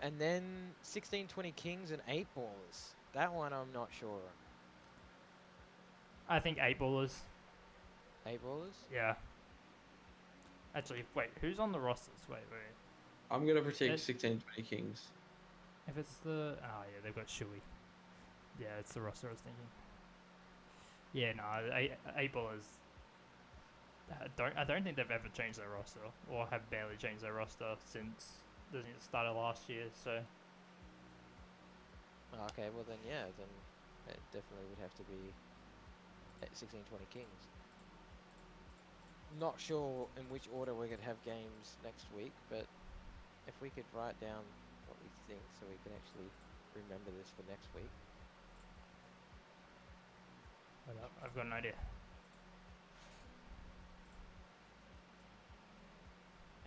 Speaker 1: And then 16-20 Kings and 8 Ballers. That one I'm not sure on.
Speaker 3: I think 8 ballers.
Speaker 1: 8 Ballers?
Speaker 3: Yeah. Actually, wait, who's on the rosters? Wait.
Speaker 2: I'm gonna predict
Speaker 3: It's-
Speaker 2: 16-20 Kings.
Speaker 3: If it's the yeah, they've got Shui. Yeah, it's the roster I was thinking. Yeah, no, 8 ballers. I don't think they've ever changed their roster, or have barely changed their roster since the start of last year. So
Speaker 1: Oh, okay, well then yeah, then it definitely would have to be at 16-20 Kings. Not sure in which order we're gonna have games next week, but if we could write down what we think so we can actually remember this for next week.
Speaker 3: I've got an idea.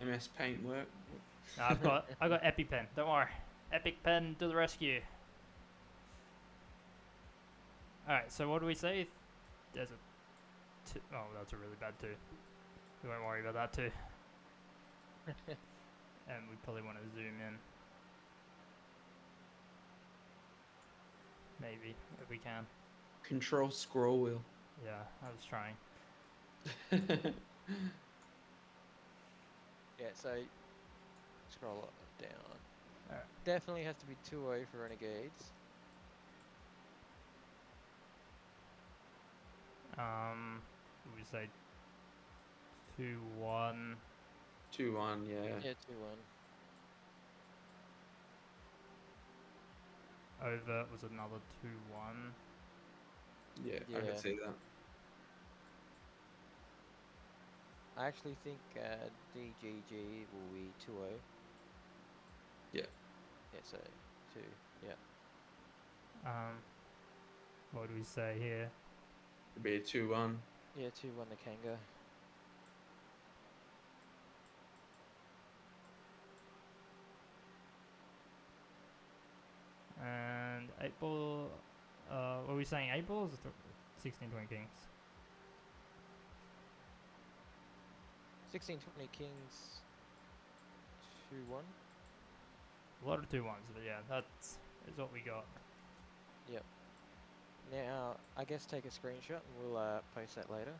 Speaker 2: MS Paint work.
Speaker 3: No, I got EpiPen. Don't worry, Epic Pen to the rescue. All right, so what do we say? There's a oh, that's a really bad 2. We won't worry about that 2. And we probably want to zoom in. Maybe, if we can.
Speaker 2: Control scroll wheel.
Speaker 3: Yeah, I was trying.
Speaker 1: Yeah, so scroll up and down.
Speaker 3: Alright.
Speaker 1: Definitely has to be 2-0 for Renegades.
Speaker 3: Would we say 2-1?
Speaker 2: 2-1, yeah.
Speaker 1: Yeah, 2-1.
Speaker 3: Over was another 2-1.
Speaker 2: Yeah, I
Speaker 1: Yeah.
Speaker 2: can see that.
Speaker 1: I actually think DGG will be 2-0.
Speaker 2: Yeah.
Speaker 1: Yeah, so 2, yeah.
Speaker 3: What do we say here?
Speaker 2: It'd be a 2-1.
Speaker 1: Yeah, 2-1 the Kanga.
Speaker 3: And 8 ball. What are we saying? 8 balls or 16-20 Kings?
Speaker 1: 16-20 Kings 2-1.
Speaker 3: A lot of 2-1s, but yeah, that's is what we got.
Speaker 1: Yep. Now, I guess take a screenshot and we'll post that later.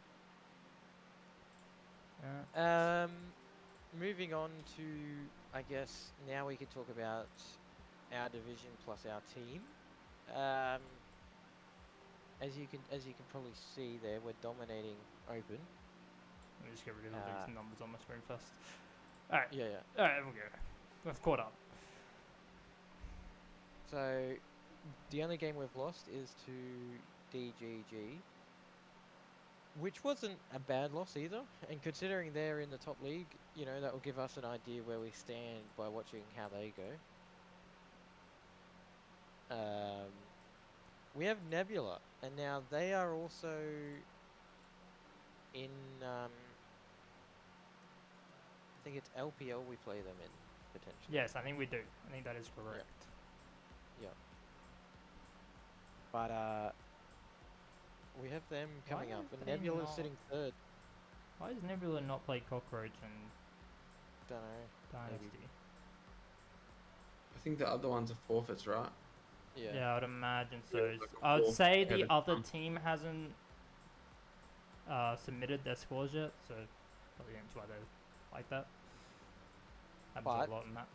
Speaker 1: Moving on to, I guess, now we could talk about our division plus our team. As you can probably see there, we're dominating open.
Speaker 3: Let me just get rid of all these numbers on my screen first. Alright,
Speaker 1: Yeah.
Speaker 3: alright, we'll go. We've caught up.
Speaker 1: So, the only game we've lost is to DGG, which wasn't a bad loss either. And considering they're in the top league, you know, that will give us an idea where we stand by watching how they go. We have Nebula, and now they are also in, I think it's LPL we play them in, potentially.
Speaker 3: Yes, I think we do. I think that is correct.
Speaker 1: Yeah. But we have them coming up.
Speaker 3: have
Speaker 1: And
Speaker 3: they
Speaker 1: Nebula's
Speaker 3: not-
Speaker 1: sitting third.
Speaker 3: Why does Nebula not play Cockroach and
Speaker 1: Don't know.
Speaker 3: Dynasty?
Speaker 2: I think the other ones are forfeits, right?
Speaker 1: Yeah.
Speaker 3: Yeah, I'd imagine
Speaker 2: Yeah,
Speaker 3: so.
Speaker 2: like a
Speaker 3: I would
Speaker 2: fourth
Speaker 3: say
Speaker 2: ahead
Speaker 3: the
Speaker 2: of
Speaker 3: other
Speaker 2: time.
Speaker 3: team hasn't submitted their scores yet, so probably that's why they're like that. Happens
Speaker 1: But-
Speaker 3: a lot in that.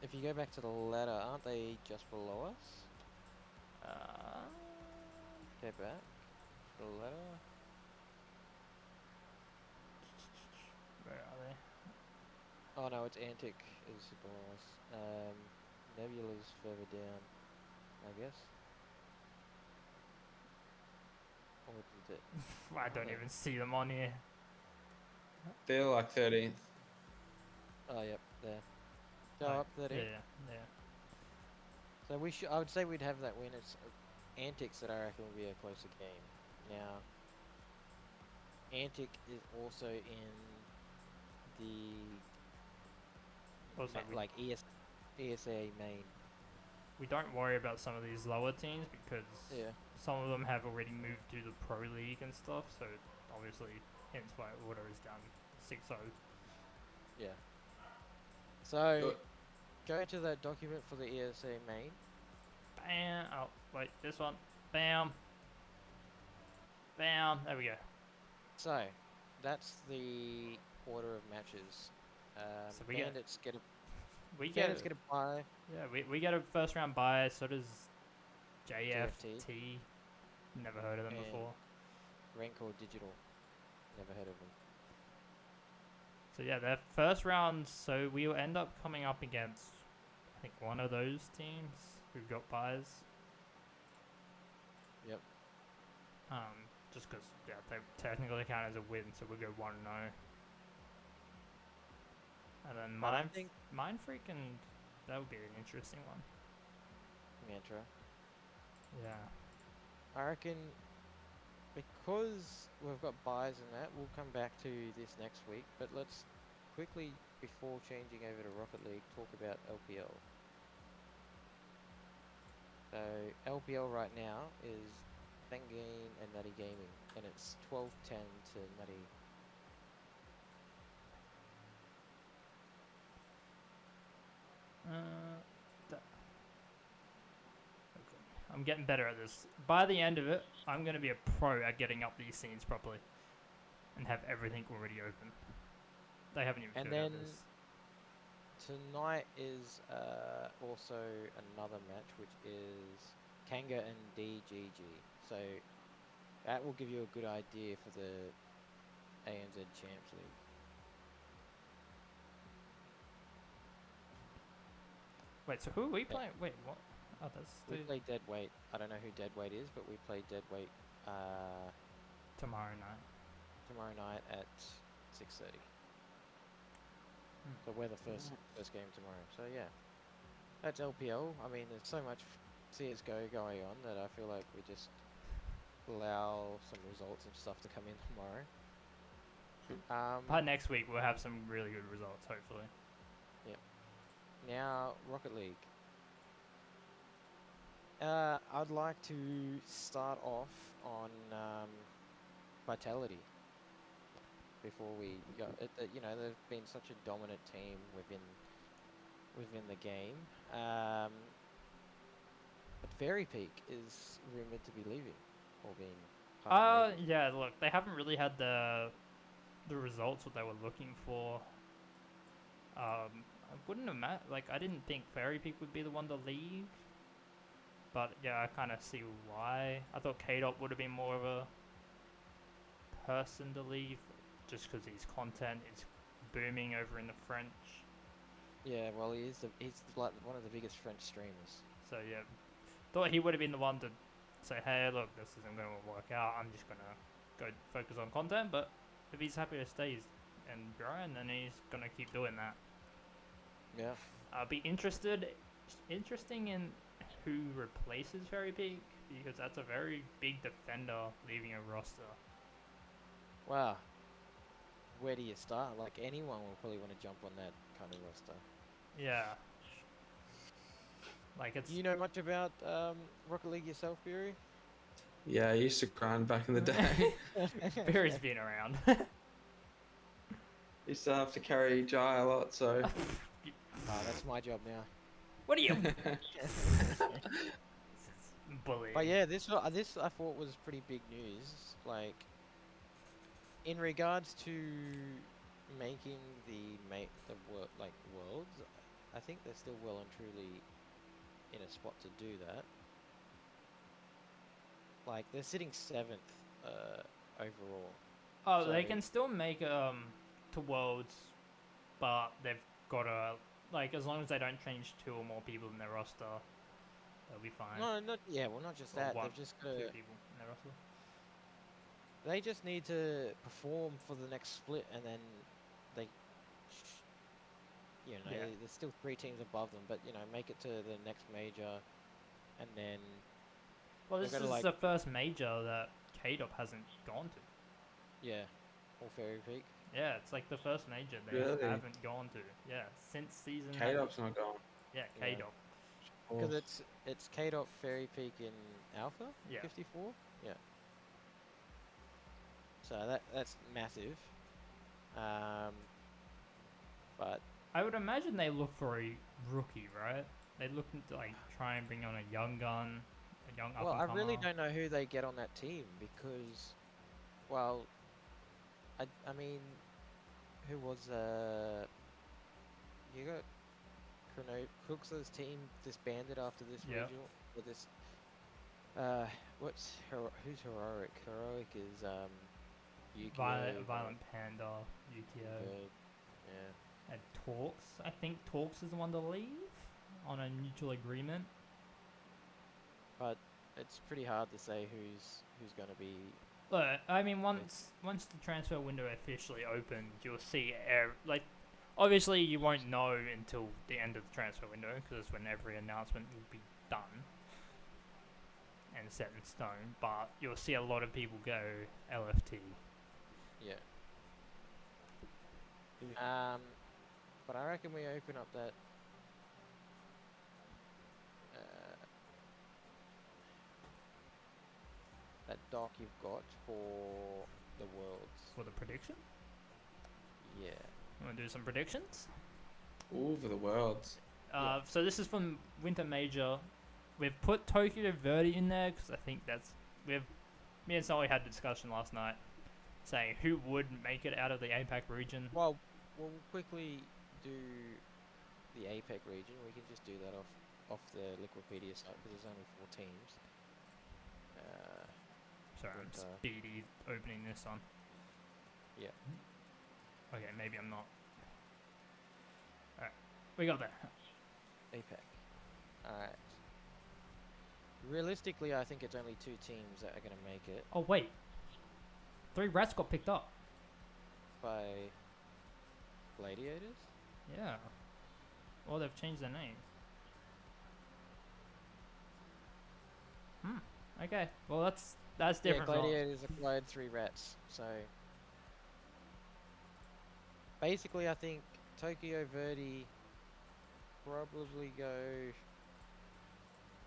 Speaker 1: If you go back to the ladder, aren't they just below us? Go back. The ladder.
Speaker 3: Where are they?
Speaker 1: Oh no, it's Antic is below us. Nebula's further down, I guess. Or is it?
Speaker 3: I don't
Speaker 1: Okay.
Speaker 3: even see them on here.
Speaker 2: They're like 13th.
Speaker 1: Oh, yep, there. Go
Speaker 3: Oh,
Speaker 1: up 13.
Speaker 3: Yeah, yeah.
Speaker 1: So we should. I would say we'd have that win. It's Antics that I reckon will be a closer game. Now, Antic is also in the
Speaker 3: Also,
Speaker 1: like ESA main.
Speaker 3: we don't worry about some of these lower teams because
Speaker 1: Yeah.
Speaker 3: some of them have already moved to the Pro League and stuff, so obviously, hence why order is down 6-0.
Speaker 1: Yeah. So
Speaker 2: Good.
Speaker 1: go to that document for the ESA main.
Speaker 3: Bam! Oh, wait, this one. Bam! Bam! There we go.
Speaker 1: So that's the order of matches.
Speaker 3: So we get-
Speaker 1: Bandits get a
Speaker 3: We get
Speaker 1: Bandits get a bye.
Speaker 3: yeah, we get a first round bye. So does
Speaker 1: JFT.
Speaker 3: JFT. Never heard of them
Speaker 1: And-
Speaker 3: before.
Speaker 1: Rancor Digital. Never heard of them.
Speaker 3: So yeah, their first round. So we will end up coming up against, I think, one of those teams who got buys.
Speaker 1: Yep.
Speaker 3: Just because yeah, they technically count as a win, so we go 1-0. And then
Speaker 1: But I
Speaker 3: Mind
Speaker 1: think
Speaker 3: Mind Freak, and that would be an interesting one.
Speaker 1: Mantra.
Speaker 3: Yeah.
Speaker 1: I reckon because we've got buys and that, we'll come back to this next week. But let's quickly, before changing over to Rocket League, talk about LPL. So LPL right now is Bengane and Nutty Gaming, and it's 12-10 to Nutty.
Speaker 3: Okay. I'm getting better at this. By the end of it, I'm going to be a pro at getting up these scenes properly and have everything already open. They haven't even
Speaker 1: And
Speaker 3: figured out
Speaker 1: then-
Speaker 3: this.
Speaker 1: Tonight is also another match, which is Kanga and DGG. So that will give you a good idea for the ANZ Champs League.
Speaker 3: Wait, so who are we playing? Wait, what? Oh, that's
Speaker 1: We
Speaker 3: the
Speaker 1: play Deadweight. I don't know who Deadweight is, but we play Deadweight
Speaker 3: tomorrow night.
Speaker 1: tomorrow night at 6:30.
Speaker 3: Hmm.
Speaker 1: So we're the first game tomorrow. So yeah, that's LPL. I mean, there's so much CS:GO going on that I feel like we just allow some results and stuff to come in tomorrow.
Speaker 3: By next week, we'll have some really good results, hopefully.
Speaker 1: Now, Rocket League. I'd like to start off on Vitality before we go. You know, they've been such a dominant team within the game. But Fairy Peak is rumored to be leaving or being. part of the leaving.
Speaker 3: Yeah, look, they haven't really had the results what they were looking for. I wouldn't have I didn't think Fairy Peak would be the one to leave. But yeah, I kind of see why. I thought K-Dot would have been more of a person to leave, just because his content is booming over in the French.
Speaker 1: Yeah, well, he's like one of the biggest French streamers.
Speaker 3: So yeah, thought he would have been the one to say, hey, look, this isn't going to work out. I'm just going to go focus on content. But if he's happy to stay and growing, then he's going to keep doing that.
Speaker 1: Yeah.
Speaker 3: I'll be interesting in who replaces Fairy Peak, because that's a very big defender leaving a roster.
Speaker 1: Wow. Where do you start? Like, anyone will probably want to jump on that kind of roster.
Speaker 3: Yeah. Like it's
Speaker 1: Do you know much about Rocket League yourself, Fury?
Speaker 2: Yeah, I used to grind back in the day.
Speaker 3: Barry's been around.
Speaker 2: Used to have to carry Jai a lot, so.
Speaker 1: Oh, that's my job now.
Speaker 3: What are you? Bully.
Speaker 1: But yeah, this I thought was pretty big news. Like, in regards to making the worlds, I think they're still well and truly in a spot to do that. Like, they're sitting 7th overall.
Speaker 3: Oh, they
Speaker 1: So-
Speaker 3: can still make to worlds, but they've got to like as long as they don't change 2 or more people in their roster, they'll be fine.
Speaker 1: No, not just
Speaker 3: Or
Speaker 1: that.
Speaker 3: one,
Speaker 1: They've just
Speaker 3: 2
Speaker 1: got to.
Speaker 3: people in their roster.
Speaker 1: They just need to perform for the next split, and then they,
Speaker 3: Yeah.
Speaker 1: there's still 3 teams above them, but make it to the next major, and then
Speaker 3: Well,
Speaker 1: They've
Speaker 3: this
Speaker 1: gotta,
Speaker 3: is the first major that K-Dop hasn't gone to.
Speaker 1: yeah, all Fairy Peak.
Speaker 3: Yeah, it's like the first major they
Speaker 2: Really?
Speaker 3: haven't gone to. Yeah, since season.
Speaker 2: K-Dop's not gone.
Speaker 3: Yeah,
Speaker 1: Yeah.
Speaker 3: K-Dop.
Speaker 1: Because it's K-Dot Fairy Peak in Alpha,
Speaker 3: Yeah.
Speaker 1: 54. Yeah. So that's massive. But
Speaker 3: I would imagine they look for a rookie, right? They look to like try and bring on a young gun, a young up
Speaker 1: well,
Speaker 3: and
Speaker 1: I really
Speaker 3: comer.
Speaker 1: don't know who they get on that team because, well, I mean, who was you got Crooks's team disbanded after this
Speaker 3: Yeah.
Speaker 1: regional or this. Who's heroic? Heroic is Yukio,
Speaker 3: Violent Panda, UTO,
Speaker 1: Bird, yeah.
Speaker 3: and Talks. I think Talks is the one to leave on a mutual agreement.
Speaker 1: But it's pretty hard to say who's gonna be.
Speaker 3: Look, I mean, once the transfer window officially opens, you'll see like. Obviously, you won't know until the end of the transfer window because that's when every announcement will be done and set in stone. But you'll see a lot of people go LFT.
Speaker 1: Yeah. But I reckon we open up that. That doc you've got for the worlds.
Speaker 3: For the prediction,
Speaker 1: Yeah.
Speaker 3: want to do some predictions?
Speaker 2: Ooh, for the worlds.
Speaker 1: Yeah.
Speaker 3: So this is from Winter Major. We've put Tokyo Verde in there because I think me and Sully had a discussion last night saying who would make it out of the APAC region.
Speaker 1: Well, we'll quickly do the APEC region. We can just do that off the Liquipedia site because there's only 4 teams.
Speaker 3: Sorry, I'm
Speaker 1: Winter.
Speaker 3: speedy opening this one.
Speaker 1: Yeah.
Speaker 3: Okay, maybe I'm not. Alright, we got there.
Speaker 1: APEC. Alright. Realistically, I think it's only 2 teams that are going to make it
Speaker 3: Oh wait, 3 rats got picked up.
Speaker 1: by Gladiators.
Speaker 3: Yeah. Well, they've changed their name. Okay. Well, that's
Speaker 1: Yeah,
Speaker 3: different. from-
Speaker 1: Gladiators acquired 3 rats, so basically I think Tokyo Verde probably go.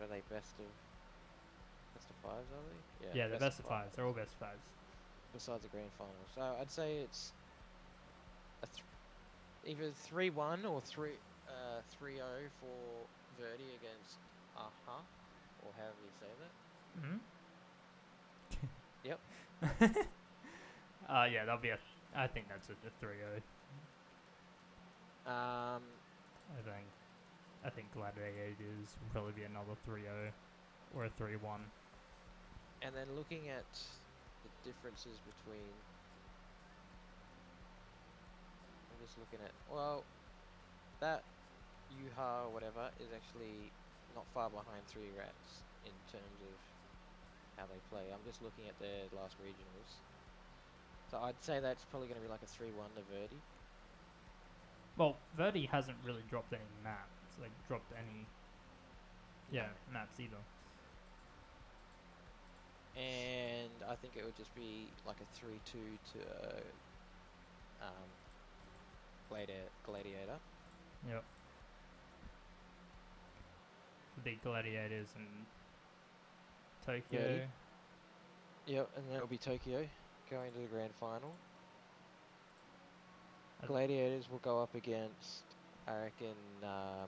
Speaker 1: Are they best of 5s, are they?
Speaker 3: Yeah, they're best of 5s. They're all best of 5s.
Speaker 1: Besides the grand final. So I'd say it's either 3-1 or 3-0 for Verdi against Aha, or however you say that.
Speaker 3: Hmm.
Speaker 1: Yep.
Speaker 3: Yeah, that'll be I think that's a 3-0. I think Gladiators will probably be another 3-0 or a 3-1.
Speaker 1: And then looking at the differences between, I'm just looking at, well, that Yuha or whatever is actually not far behind 3 rats in terms of how they play. I'm just looking at their last regionals. So I'd say that's probably going to be like a 3-1 to Verdi.
Speaker 3: Well, Verdi hasn't really dropped any maps. Like dropped any maps either.
Speaker 1: And I think it would just be like a 3-2 to Gladiator.
Speaker 3: Yep. beat Gladiators and Tokyo.
Speaker 1: Ready? Yep, and then it'll be Tokyo going to the grand final.
Speaker 3: I-
Speaker 1: Gladiators will go up against, I reckon,
Speaker 3: I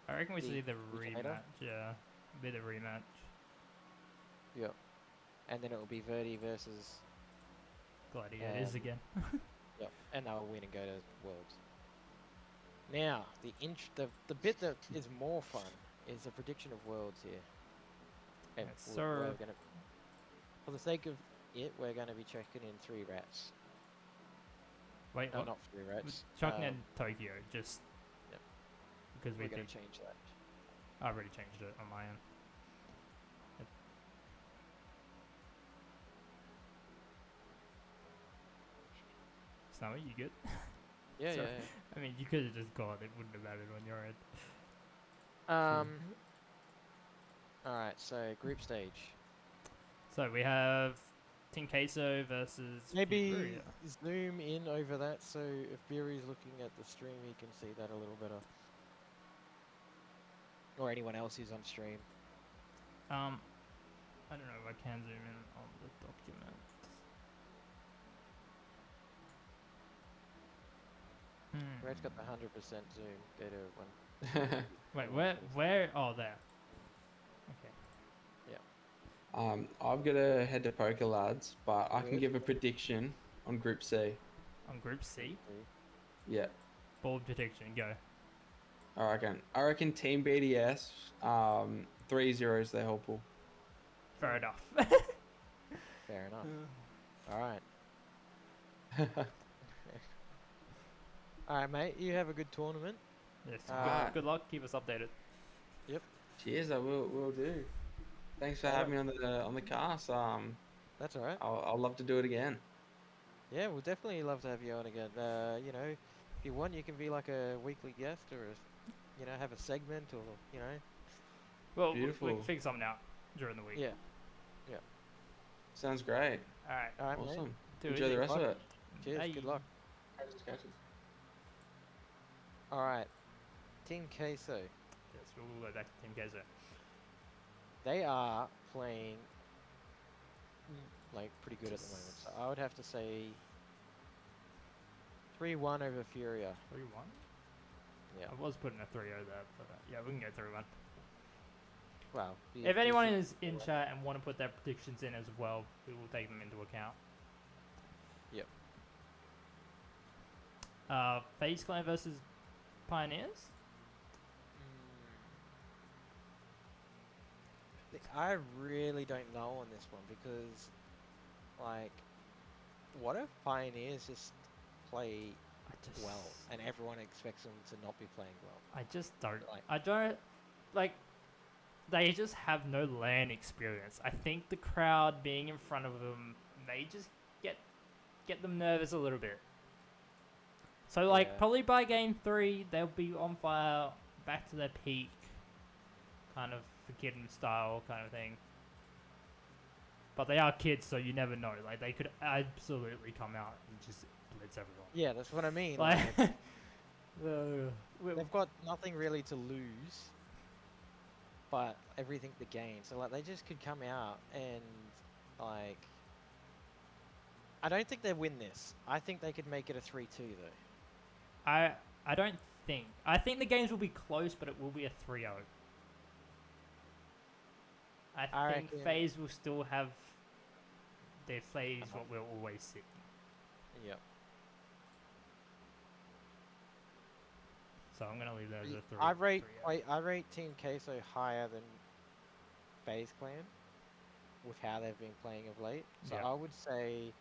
Speaker 3: reckon we
Speaker 1: the
Speaker 3: see the
Speaker 1: Decatur?
Speaker 3: rematch. Yeah, be the rematch.
Speaker 1: yep, and then it will be Verdi versus,
Speaker 3: Gladiators
Speaker 1: Um,
Speaker 3: again.
Speaker 1: yep, and they'll win and go to Worlds. Now, the bit that is more fun is the prediction of Worlds here. And
Speaker 3: Yes,
Speaker 1: we're
Speaker 3: sir.
Speaker 1: gonna, for the sake of it, we're gonna be checking in 3 rats.
Speaker 3: Wait,
Speaker 1: No,
Speaker 3: what?
Speaker 1: not 3 rats.
Speaker 3: Chucking in Tokyo, just
Speaker 1: Yep.
Speaker 3: because we
Speaker 1: We're gonna
Speaker 3: think
Speaker 1: change that.
Speaker 3: I already changed it on my end. Snowy, you good?
Speaker 1: Yeah,
Speaker 3: Sorry.
Speaker 1: yeah.
Speaker 3: I mean, you could have just gone. It wouldn't have mattered on your end.
Speaker 1: All right. So group stage.
Speaker 3: So we have Team Queso versus
Speaker 1: Maybe
Speaker 3: Furia.
Speaker 1: zoom in over that so if Beery's looking at the stream, he can see that a little better. Or anyone else who's on stream.
Speaker 3: I don't know if I can zoom in on the document.
Speaker 1: Red's got the 100% zoom. Go to one.
Speaker 3: Wait, where? Oh, there. Okay.
Speaker 2: I've got to head to poker, lads, but I can
Speaker 1: Good.
Speaker 2: give a prediction on Group C.
Speaker 3: On Group C,
Speaker 2: Yeah,
Speaker 3: bold prediction, go.
Speaker 2: I reckon Team BDS, 3-0 their whole pool.
Speaker 3: Fair enough.
Speaker 1: Fair enough. All right. All right, mate. You have a good tournament.
Speaker 3: Yes.
Speaker 2: Alright.
Speaker 3: Good luck. Keep us updated.
Speaker 2: Cheers, I will do. Thanks for having me on the cast.
Speaker 1: That's all right.
Speaker 2: I'll love to do it again.
Speaker 1: Yeah, we'll definitely love to have you on again. You know, if you want, you can be like a weekly guest or, have a segment or,
Speaker 3: Well, we
Speaker 2: Beautiful.
Speaker 3: can figure something out during the week.
Speaker 1: Yeah.
Speaker 2: Sounds great.
Speaker 3: All right.
Speaker 1: All right, mate.
Speaker 2: Awesome.
Speaker 3: Too
Speaker 2: Enjoy
Speaker 3: easy.
Speaker 2: the rest of it.
Speaker 1: Cheers.
Speaker 3: Bye.
Speaker 1: Good luck. All right. Team Queso.
Speaker 3: Yes, we'll go back to Team Queso.
Speaker 1: They are playing like pretty good at the moment. So I would have to say 3-1 over Furia.
Speaker 3: 3-1.
Speaker 1: Yeah.
Speaker 3: I was putting a 3-0 there, but yeah, we can go 3-1.
Speaker 1: Wow.
Speaker 3: If anyone is in chat and want to put their predictions in as well, we will take them into account.
Speaker 1: Yep.
Speaker 3: FaZe Clan versus Pioneers.
Speaker 1: I really don't know on this one because, like, what if Pioneers just play well and everyone expects them to not be playing well?
Speaker 3: I just don't.
Speaker 1: Like-
Speaker 3: I don't like. They just have no LAN experience. I think the crowd being in front of them may just get them nervous a little bit. So like
Speaker 1: Yeah.
Speaker 3: probably by game 3 they'll be on fire, back to their peak, kind of forgetting style kind of thing. But they are kids, so you never know. Like they could absolutely come out and just blitz everyone.
Speaker 1: Yeah, that's what I mean.
Speaker 3: Like,
Speaker 1: Like,
Speaker 3: we-
Speaker 1: they've got nothing really to lose, but everything to gain. So like, they just could come out and like. I don't think they win this. I think they could make it a 3-2 though.
Speaker 3: I don't think. I think the games will be close, but it will be a 3-0. I
Speaker 1: I
Speaker 3: think
Speaker 1: reckon-
Speaker 3: FaZe will still have their FaZe what we'll always see.
Speaker 1: Yep.
Speaker 3: So I'm gonna leave that as a 3.
Speaker 1: I rate
Speaker 3: 3-0.
Speaker 1: I rate Team Queso higher than FaZe Clan with how they've been playing of late. So
Speaker 3: Yeah.
Speaker 1: I would say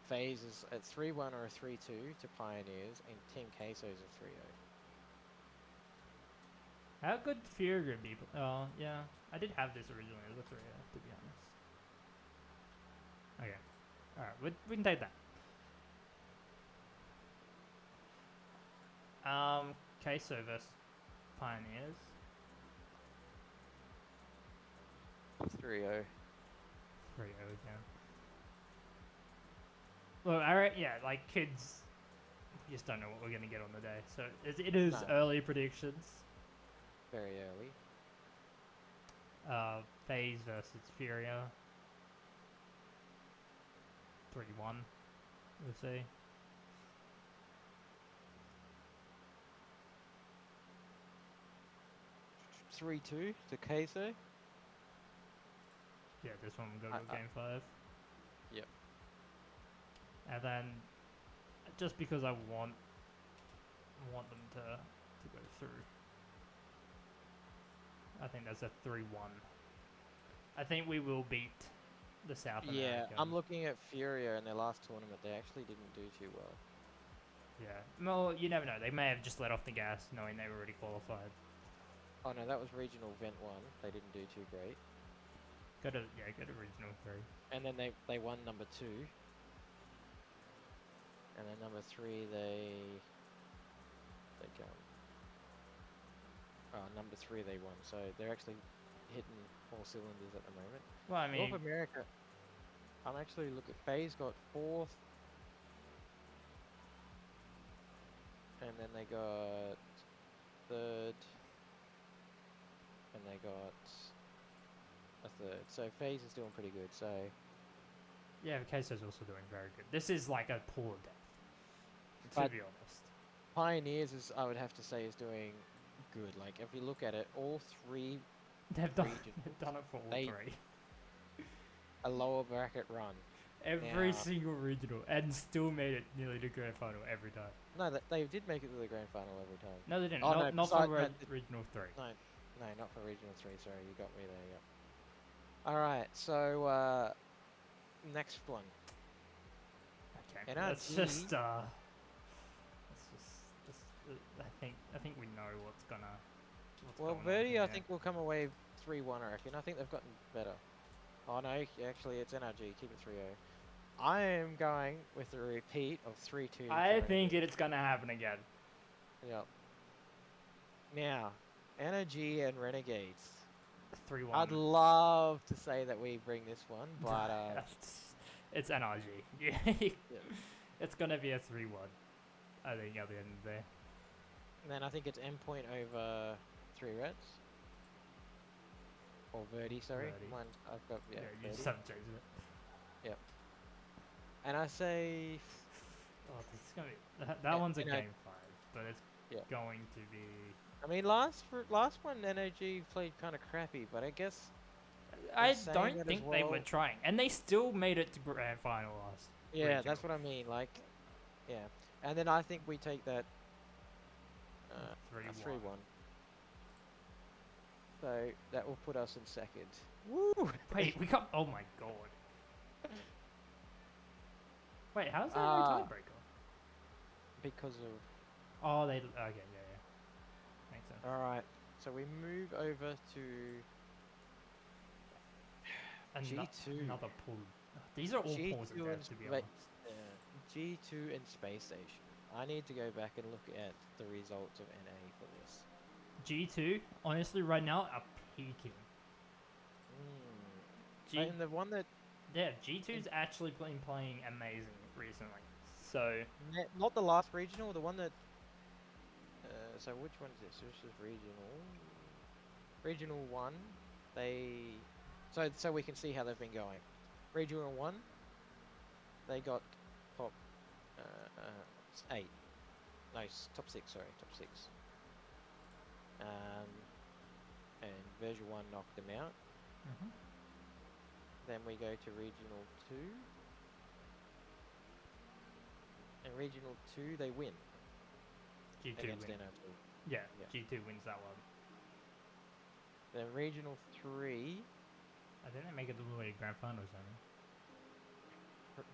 Speaker 1: FaZe is at 3-1 or a 3-2 to Pioneers, and Team Queso is a 3-0.
Speaker 3: How good Fury gonna be? Oh yeah, I did have this originally as a 3-0 to be honest. Okay, all right, we can take that. Queso versus Pioneers.
Speaker 1: 3-0.
Speaker 3: 3-0 again. Look, yeah, like kids You just don't know what we're gonna get on the day. So it is
Speaker 1: No.
Speaker 3: early predictions.
Speaker 1: Very early.
Speaker 3: FaZe versus Furia. 3-1. We'll see.
Speaker 1: Three two to Queso.
Speaker 3: Yeah, this one will go to game 5.
Speaker 1: Yep.
Speaker 3: And then, just because I want them to go through, I think that's a 3-1. I think we will beat the South
Speaker 1: Yeah,
Speaker 3: American.
Speaker 1: I'm looking at Furia in their last tournament. They actually didn't do too well.
Speaker 3: Yeah. Well, you never know. They may have just let off the gas knowing they were already qualified.
Speaker 1: Oh no, that was regional event 1. They didn't do too great.
Speaker 3: Go to regional 3.
Speaker 1: And then they won number 2. And then number 3 they go. Number 3 they won. So they're actually hitting all cylinders at the moment.
Speaker 3: Well, I mean,
Speaker 1: North America. I'm actually look at FaZe got 4th. And then they got 3rd. And they got a 3rd. So FaZe is doing pretty good. So
Speaker 3: yeah, Queso's also doing very good. This is like a pool of death, to
Speaker 1: But-
Speaker 3: be honest.
Speaker 1: Pioneers is I would have to say is doing good. Like if you look at it, all 3
Speaker 3: They've done,
Speaker 1: regionals,
Speaker 3: they've done it for all
Speaker 1: they-
Speaker 3: 3.
Speaker 1: a lower bracket run.
Speaker 3: Every
Speaker 1: Yeah.
Speaker 3: single regional, and still made it nearly to grand final every time.
Speaker 1: No, they did make it to the grand final every time.
Speaker 3: No, they didn't.
Speaker 1: Oh,
Speaker 3: not
Speaker 1: no,
Speaker 3: not for
Speaker 1: besides that,
Speaker 3: regional 3.
Speaker 1: No, not for regional 3. Sorry, you got me there. Yep. All right, so next one.
Speaker 3: Okay,
Speaker 1: NRG
Speaker 3: let's just I think we know what's
Speaker 1: Well,
Speaker 3: going on
Speaker 1: Verdi, I
Speaker 3: here.
Speaker 1: think will come away 3-1. I reckon. I think they've gotten better. Oh no, actually it's NRG. Keep it 3-0. I am going with a repeat of 3-2.
Speaker 3: I think it's gonna happen again.
Speaker 1: Yep. Now, Energy and Renegades.
Speaker 3: 3-1.
Speaker 1: I'd love to say that we bring this one, but
Speaker 3: it's NRG. Yeah, it's gonna be a 3-1. I think at the end of the day.
Speaker 1: then I think it's endpoint over 3 Reds. Or Verdi, sorry.
Speaker 3: Verdi.
Speaker 1: One, I've got, yeah,
Speaker 3: You just
Speaker 1: Verdi.
Speaker 3: haven't changed it.
Speaker 1: And I say,
Speaker 3: Oh, this is gonna be that one's a
Speaker 1: you know,
Speaker 3: game 5, but it's
Speaker 1: Yeah.
Speaker 3: going to be.
Speaker 1: I mean, last one, NRG played kind of crappy, but I guess
Speaker 3: I
Speaker 1: saying
Speaker 3: don't
Speaker 1: that as
Speaker 3: think they were
Speaker 1: well-
Speaker 3: trying, and they still made it to grand final last.
Speaker 1: Yeah, that's
Speaker 3: regional.
Speaker 1: what I mean. Like, yeah, and then I think we take that
Speaker 3: 3-1.
Speaker 1: 3-1. So that will put us in second. Woo!
Speaker 3: Wait, we got. Oh my god. Wait, how's that no
Speaker 1: Ah.
Speaker 3: tiebreaker?
Speaker 1: Because of
Speaker 3: Oh, they. Okay, yeah. Makes sense.
Speaker 1: all right. So we move over to G2.
Speaker 3: Another pool. These are all pools of
Speaker 1: G2
Speaker 3: death, to be
Speaker 1: wait,
Speaker 3: honest.
Speaker 1: G2 and Space Station. I need to go back and look at the results of NA for this.
Speaker 3: G2, honestly, right now are peaking. G,
Speaker 1: And the one that
Speaker 3: yeah, G2's actually been playing amazing recently. So
Speaker 1: not the last regional, the one that. So which one is this? This is regional. Regional 1. So we can see how they've been going. Regional 1. They got top 8. No, top 6. Sorry, top 6. And version 1 knocked them out.
Speaker 3: mhm.
Speaker 1: Then we go to regional 2. And regional 2 they win
Speaker 3: G2
Speaker 1: against
Speaker 3: win.
Speaker 1: NO2.
Speaker 3: Yeah,
Speaker 1: Yeah.
Speaker 3: G2 wins that one.
Speaker 1: Then regional 3.
Speaker 3: I think they make it all the way to grand finals, don't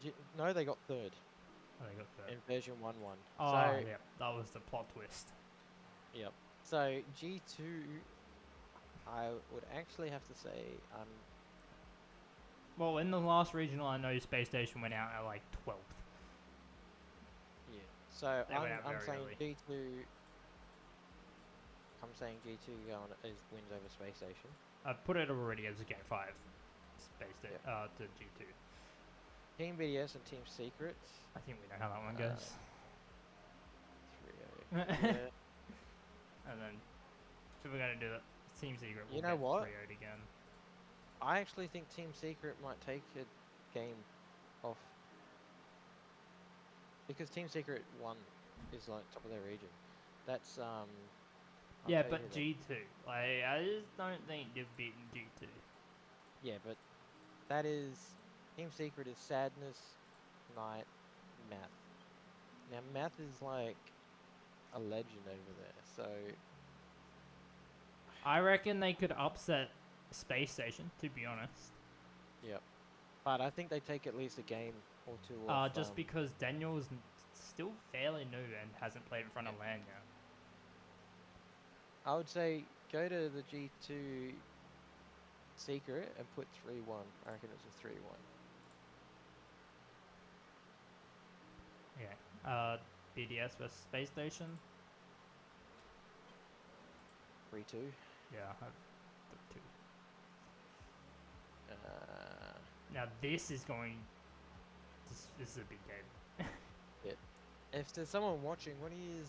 Speaker 3: they?
Speaker 1: No, they got 3rd
Speaker 3: Oh, they got third.
Speaker 1: in version 1-1.
Speaker 3: Oh,
Speaker 1: So
Speaker 3: yeah, that was the plot twist.
Speaker 1: yep. So G2, I would actually have to say
Speaker 3: Well, in the last regional, I know Space Station went out at like 12th.
Speaker 1: yeah. So
Speaker 3: They went out
Speaker 1: I'm
Speaker 3: very
Speaker 1: saying
Speaker 3: early.
Speaker 1: G2. I'm saying G2 wins over Space Station.
Speaker 3: I've put it already as a game 5. Space Station to G2.
Speaker 1: Team BDS and Team Secrets.
Speaker 3: I think we know how that one
Speaker 1: Uh,
Speaker 3: goes.
Speaker 1: Yeah.
Speaker 3: And then, if we're gonna do that, Team Secret will
Speaker 1: You know
Speaker 3: get
Speaker 1: what?
Speaker 3: 3-0'd again.
Speaker 1: I actually think Team Secret might take a game off. Because Team Secret 1 is like top of their region. That's I'll
Speaker 3: Yeah,
Speaker 1: tell you
Speaker 3: but
Speaker 1: who they-
Speaker 3: G2. Like, I just don't think they've beaten G2.
Speaker 1: Yeah, but that is Team Secret is Sadness, Knight, Math. Now Math is like a legend over there, so
Speaker 3: I reckon they could upset Space Station, to be honest.
Speaker 1: yep. But I think they take at least a game or two off.
Speaker 3: Just because Daniel's still fairly new and hasn't played in front of LAN yet.
Speaker 1: I would say go to the G2 Secret and put 3-1. I reckon it's a 3-1.
Speaker 3: Yeah. BDS versus Space Station.
Speaker 1: 3-2.
Speaker 3: Yeah, I have the 2. Now this is going. This is a big game.
Speaker 1: If there's someone watching, what do you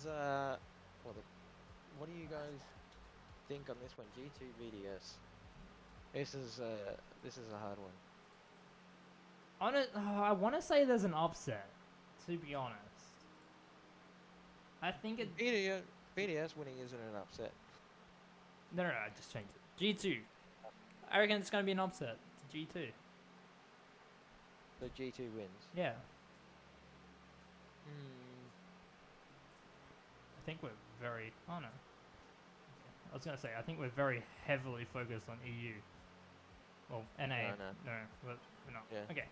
Speaker 1: guys think on this one? G2 VDS. This is a hard one.
Speaker 3: I want to say there's an upset. To be honest, I think it.
Speaker 1: VDS winning isn't an upset.
Speaker 3: No, I just changed it. G2. I reckon it's gonna be an upset. To G2.
Speaker 1: So G2 wins.
Speaker 3: Yeah.
Speaker 1: Hmm.
Speaker 3: I think we're very. Oh no. I was gonna say I think we're very heavily focused on EU. Well, NA.
Speaker 1: No.
Speaker 3: We're not.
Speaker 1: Yeah.
Speaker 3: Okay.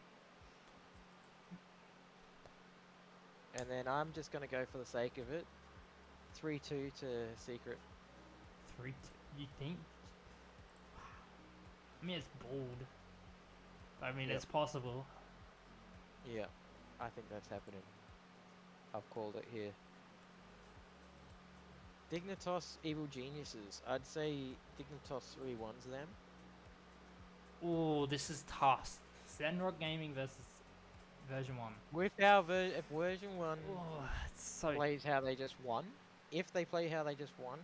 Speaker 1: And then I'm just gonna go for the sake of it. 3-2 to Secret.
Speaker 3: 3-2. You think? I mean, it's bold. I mean,
Speaker 1: Yep.
Speaker 3: it's possible.
Speaker 1: Yeah, I think that's happening. I've called it here. Dignitas Evil Geniuses. I'd say Dignitas 3-1's them.
Speaker 3: Oh, this is tough. Sandrock Gaming versus version 1.
Speaker 1: With our if version 1
Speaker 3: Oh, it's so.
Speaker 1: plays how they just won, if they play how they just won,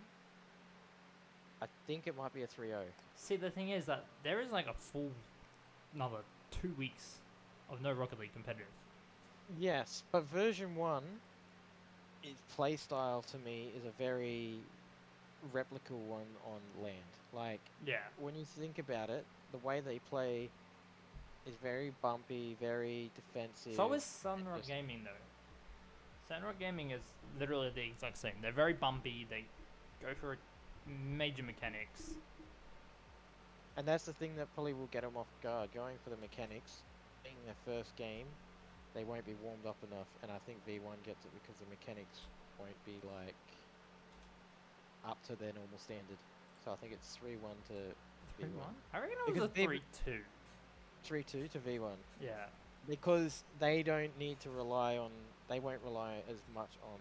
Speaker 1: I think it might be a 3-0.
Speaker 3: See, the thing is that there is like a full another 2 weeks of no Rocket League competitive.
Speaker 1: Yes, but version 1, its playstyle to me is a very replicable one on land. Like,
Speaker 3: Yeah.
Speaker 1: when you think about it, the way they play is very bumpy, very defensive.
Speaker 3: So is Sunrock
Speaker 1: just-
Speaker 3: Gaming though. Sunrock Gaming is literally the exact same. They're very bumpy. They go for major mechanics.
Speaker 1: And that's the thing that probably will get them off guard. Going for the mechanics, being their first game, they won't be warmed up enough. And I think V1 gets it because the mechanics won't be like up to their normal standard. So I think it's 3-1 to
Speaker 3: 3-1?
Speaker 1: V1.
Speaker 3: I reckon it was
Speaker 1: Because
Speaker 3: a
Speaker 1: they've-
Speaker 3: 3-2.
Speaker 1: 3-2 to V1.
Speaker 3: Yeah.
Speaker 1: Because they don't need to rely on, they won't rely as much on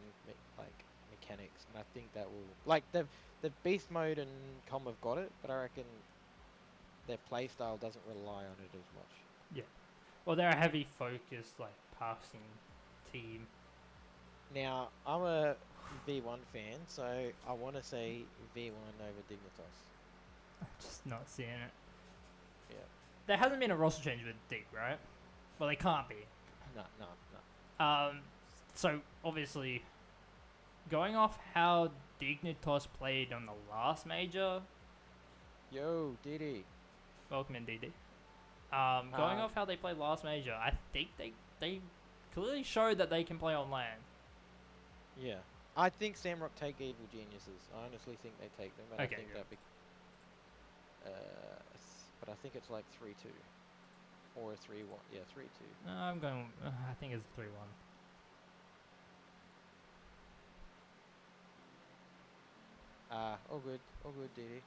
Speaker 1: mechanics, and I think that will, like the beast mode and com have got it, but I reckon their playstyle doesn't rely on it as much.
Speaker 3: Well, they're a heavy focused, like, passing team.
Speaker 1: Now I'm a V1 fan, so I want to say V1 over Dignitas.
Speaker 3: I'm just not seeing it.
Speaker 1: Yeah.
Speaker 3: There hasn't been a roster change with Dig, right? Well, they can't be.
Speaker 1: No.
Speaker 3: So obviously, going off how Dignitas played on the last major,
Speaker 1: Yo, Didi.
Speaker 3: welcome in DD. Going
Speaker 1: Um,
Speaker 3: off how they played last major, I think they clearly showed that they can play on LAN.
Speaker 1: Yeah. I think Samrock take Evil Geniuses. I honestly think they take them, but
Speaker 3: Okay,
Speaker 1: I think
Speaker 3: yeah.
Speaker 1: but I think it's like 3-2 or a 3-1. Yeah, 3-2.
Speaker 3: I'm going. I think it's 3-1.
Speaker 1: All good, Didi.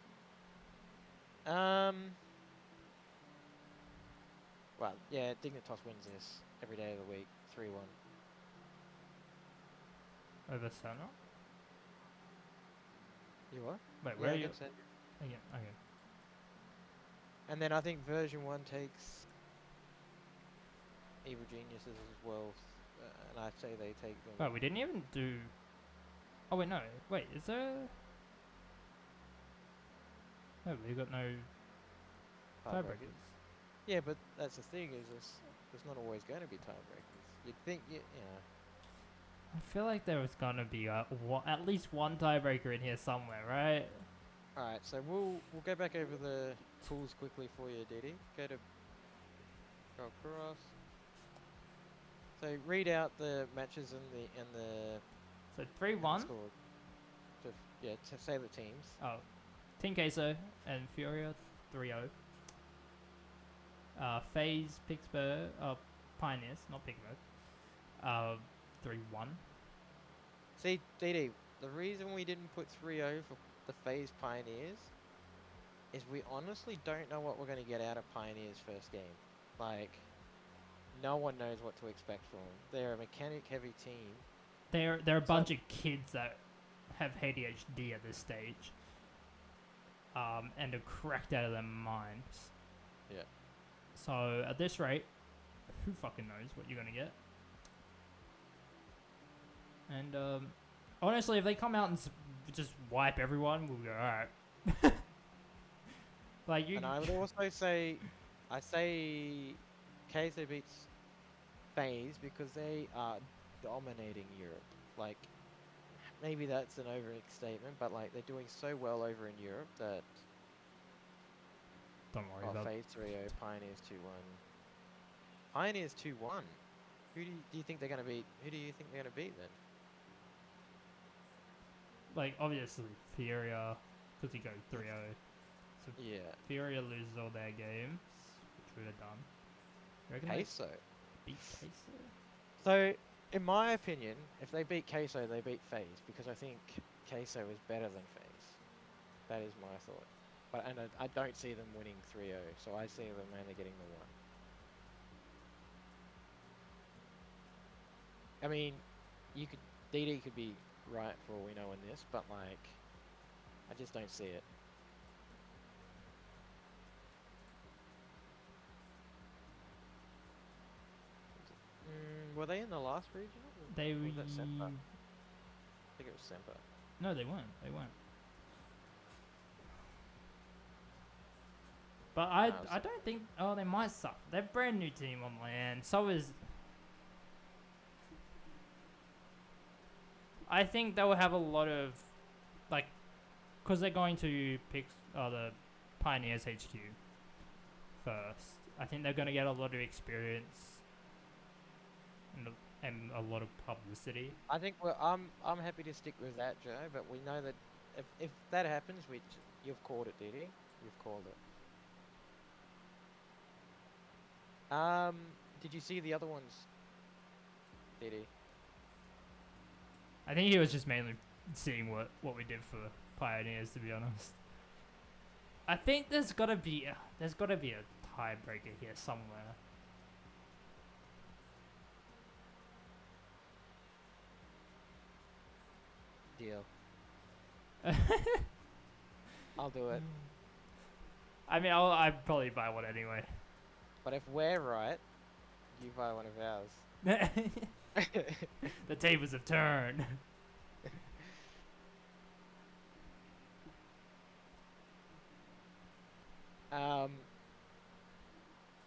Speaker 1: Well, yeah, Dignitas wins this every day of the week, 3-1.
Speaker 3: Over Sona?
Speaker 1: You what?
Speaker 3: Wait, where are you?
Speaker 1: against it.
Speaker 3: Again, okay.
Speaker 1: And then I think version 1 takes Evil Geniuses as well, and I'd say they take them.
Speaker 3: Oh, we didn't even do Oh wait, no. Wait, is there? No, we got no tiebreakers.
Speaker 1: Yeah, but that's the thing is, there's not always going to be tiebreakers. You'd think,
Speaker 3: I feel like there was gonna be at least one tiebreaker in here somewhere, right?
Speaker 1: All right, so we'll go back over the tools quickly for you, Didi. Go across. So read out the matches and the
Speaker 3: So 3-1.
Speaker 1: score. To say the teams.
Speaker 3: Oh, Team Queso and Furia 3-0. FaZe Pittsburgh, Pioneers, not Pittsburgh. 3-1.
Speaker 1: See, Didi, the reason we didn't put 3-0 for the FaZe Pioneers is we honestly don't know what we're going to get out of Pioneers' first game. Like, no one knows what to expect from them. They're a mechanic-heavy team.
Speaker 3: They're a bunch of kids that have ADHD at this stage. And are cracked out of their minds.
Speaker 1: Yeah.
Speaker 3: So at this rate, who fucking knows what you're gonna get? And honestly, if they come out and just wipe everyone, we'll go alright. Like you.
Speaker 1: And I would also say, I say, Queso beats FaZe because they are dominating Europe. Like, maybe that's an overstatement, but like they're doing so well over in Europe that.
Speaker 3: Don't worry about.
Speaker 1: FaZe 3-0, Pioneers 2-1. Pioneers 2-1. Who do you think they're gonna beat? Who do you think they're gonna beat then?
Speaker 3: Like obviously Furia, because he goes 3-0. So
Speaker 1: Yeah.
Speaker 3: Furia loses all their games, which would have done. You reckon they
Speaker 1: Queso.
Speaker 3: beat Queso?
Speaker 1: So, in my opinion, if they beat Queso, they beat FaZe because I think Queso is better than FaZe. That is my thought. But I don't see them winning 3-0, so I see them only getting the 1. I mean, DD could be right for all we know in this, but like, I just don't see it. Were they in the last regional?
Speaker 3: They
Speaker 1: Or was that Semper? I think it was Semper.
Speaker 3: No, they weren't. They weren't. But I don't think. Oh, they might suck. They're a brand new team on land. So is. I think they will have a lot of, like, because they're going to pick the Pioneers HQ first. I think they're going to get a lot of experience and a lot of publicity.
Speaker 1: I think I'm happy to stick with that, Joe. But we know that if that happens, you've called it, Didi. You've called it. Did you see the other ones, Didi?
Speaker 3: I think he was just mainly seeing what we did for Pioneers, to be honest. I think there's gotta be a tiebreaker here somewhere.
Speaker 1: Deal. I'll do it.
Speaker 3: I mean, I'd probably buy one anyway.
Speaker 1: But if we're right, you buy one of ours.
Speaker 3: The tables have turned.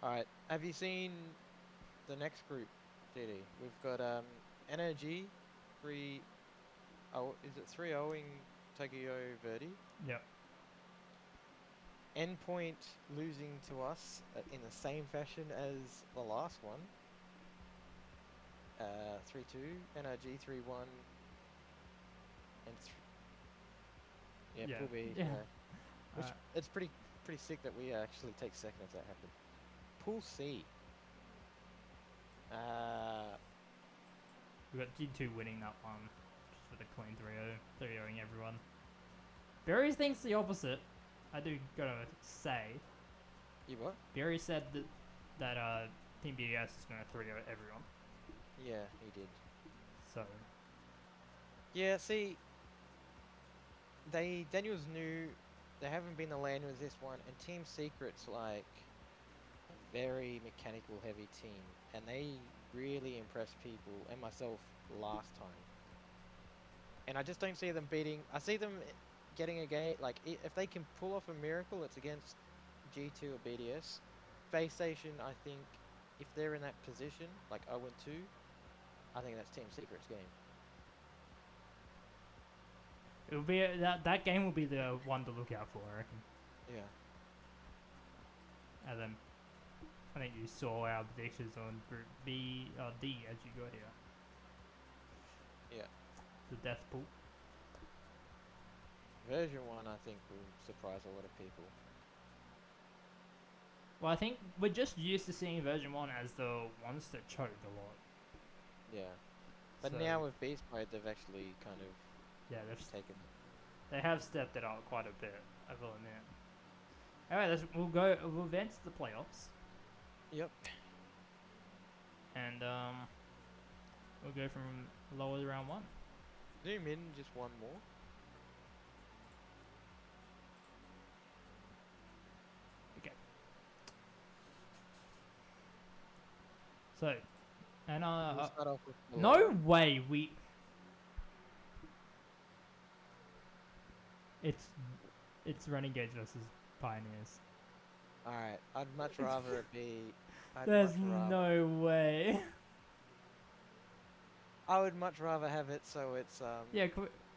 Speaker 1: Alright. Have you seen the next group, Didi? We've got Energy, 3 oh is it 3-0ing Tokyo Verde?
Speaker 3: Yep.
Speaker 1: Endpoint losing to us in the same fashion as the last one. 3-2, NRG 3-1, and
Speaker 3: Yeah.
Speaker 1: Pool B.
Speaker 3: Yeah.
Speaker 1: Which it's pretty sick that we actually take second if that happened. Pool C.
Speaker 3: We got G2 winning that one, just with a clean 3-0, 3-0ing everyone. Barry thinks the opposite. I do gotta say.
Speaker 1: You what?
Speaker 3: Barry said that Team BDS is gonna 3-0 everyone.
Speaker 1: Yeah, he did.
Speaker 3: So.
Speaker 1: Yeah, see, Daniel's new. They haven't been the land with this one, and Team Secret's like a very mechanical heavy team, and they really impressed people and myself last time. and I just don't see them beating. I see them getting a game like if they can pull off a miracle, it's against G2 or BDS. Base Station, I think, if they're in that position, like 0-2, I think that's Team Secret's game.
Speaker 3: It'll be that game will be the one to look out for, I reckon.
Speaker 1: Yeah.
Speaker 3: And then I think you saw our predictions on Group B or D as you got here.
Speaker 1: Yeah.
Speaker 3: The death pool.
Speaker 1: Version 1, I think, will surprise a lot of people.
Speaker 3: Well, I think we're just used to seeing version 1 as the ones that choked a lot.
Speaker 1: Yeah. But
Speaker 3: So,
Speaker 1: now with Beast Mode, they've actually kind of
Speaker 3: yeah,
Speaker 1: taken.
Speaker 3: they have stepped it up quite a bit, I will admit. Alright, we'll advance to the playoffs.
Speaker 1: Yep.
Speaker 3: And we'll go from lower to round 1.
Speaker 1: Zoom in just one more.
Speaker 3: Okay. So, and
Speaker 1: We'll start off with the
Speaker 3: no
Speaker 1: lower.
Speaker 3: way we. It's Renegades versus Pioneers.
Speaker 1: Alright, I'd much rather it be.
Speaker 3: There's no way.
Speaker 1: I would much rather have it so it's
Speaker 3: Yeah,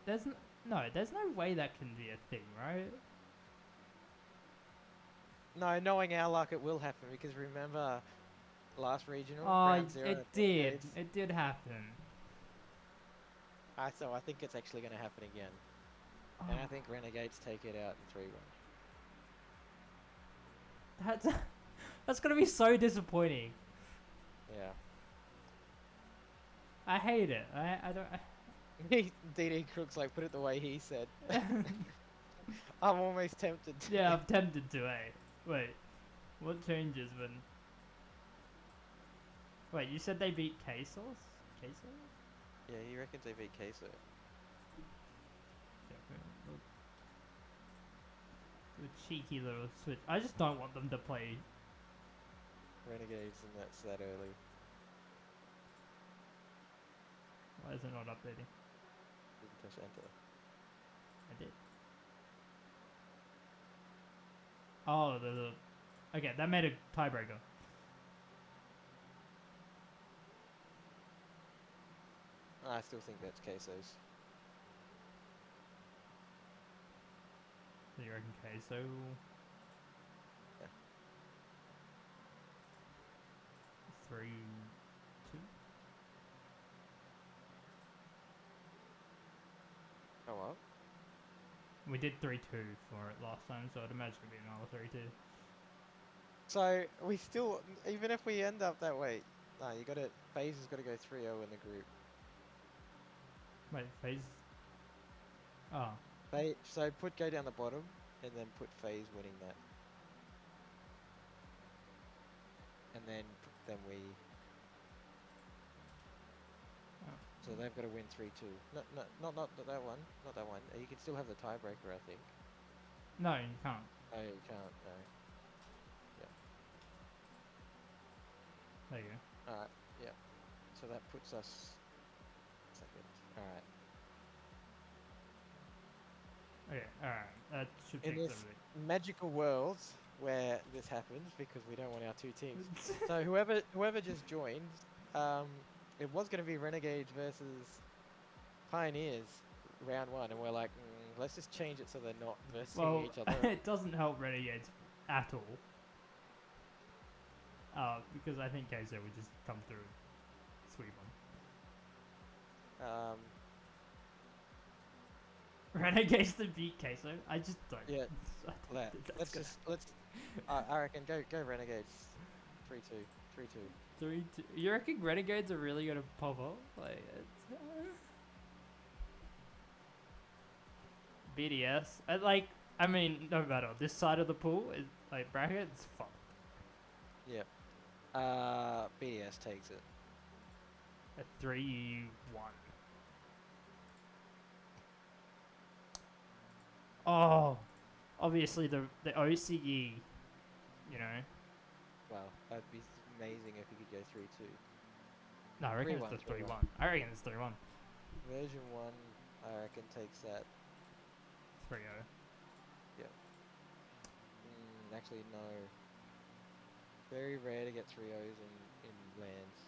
Speaker 3: there's no way that can be a thing, right?
Speaker 1: No, knowing our luck, it will happen because remember last regional
Speaker 3: Oh,
Speaker 1: round 0.
Speaker 3: it did.
Speaker 1: Renegades?
Speaker 3: It did happen.
Speaker 1: So I think it's actually going to happen again, and I think Renegades take it out in 3-1.
Speaker 3: That's gonna be so disappointing.
Speaker 1: Yeah.
Speaker 3: I hate it. I don't.
Speaker 1: DD Crook's like, put it the way he said. I'm almost tempted to.
Speaker 3: Yeah, I'm tempted to. Wait, what changes when? Wait, you said they beat Quesos? Queso?
Speaker 1: Yeah, he reckons they beat Queso.
Speaker 3: The cheeky little switch. I just don't want them to play.
Speaker 1: Renegades, and that's that early.
Speaker 3: Why is it not updating?
Speaker 1: You can press enter.
Speaker 3: I did. Oh, okay, that made a tiebreaker.
Speaker 1: I still think that's Queso's.
Speaker 3: So you reckon Queso?
Speaker 1: Yeah.
Speaker 3: 3-2.
Speaker 1: Oh well.
Speaker 3: We did 3-2 for it last time, so I'd imagine it'd be another 3-2.
Speaker 1: So we still, even if we end up that way, no, you got to. FaZe has got to go 3-0 in the group.
Speaker 3: Wait, FaZe. Oh,
Speaker 1: So put go down the bottom, and then put FaZe winning that, and then we. So they've got to win 3-2. Not that one. Not that one. You can still have the tiebreaker, I think.
Speaker 3: no, you can't.
Speaker 1: Oh, you can't. No.
Speaker 3: There you go.
Speaker 1: Alright, yeah. So that puts us second. Alright.
Speaker 3: Okay, alright. That should
Speaker 1: In
Speaker 3: fix
Speaker 1: this
Speaker 3: everything.
Speaker 1: magical world where this happens, because we don't want our two teams. So whoever just joined, it was going to be Renegades versus Pioneers round 1, and we're like, let's just change it so they're not versing
Speaker 3: Well,
Speaker 1: each other.
Speaker 3: it doesn't help Renegades at all. Because I think Queso would just come through and sweep them. Renegades to beat Queso? I just don't.
Speaker 1: Yeah,
Speaker 3: I don't
Speaker 1: Let,
Speaker 3: think
Speaker 1: let's
Speaker 3: that's
Speaker 1: just I reckon go Renegades 3-2 3-2.
Speaker 3: 3-2. You reckon Renegades are really gonna pop up? Like, it's, BDS. I mean, no matter. This side of the pool is like bracket. It's fucked.
Speaker 1: Yep. BDS takes it.
Speaker 3: A 3-1. Oh, obviously the OCE. You know.
Speaker 1: Wow, that'd be amazing if you could go 3-2.
Speaker 3: No, I reckon
Speaker 1: 3-1,
Speaker 3: it's the
Speaker 1: 3-1.
Speaker 3: 3-1. I reckon it's 3-1.
Speaker 1: Version 1, I reckon takes that.
Speaker 3: 3-0.
Speaker 1: Actually, no. Very rare to get 3-0s in lands.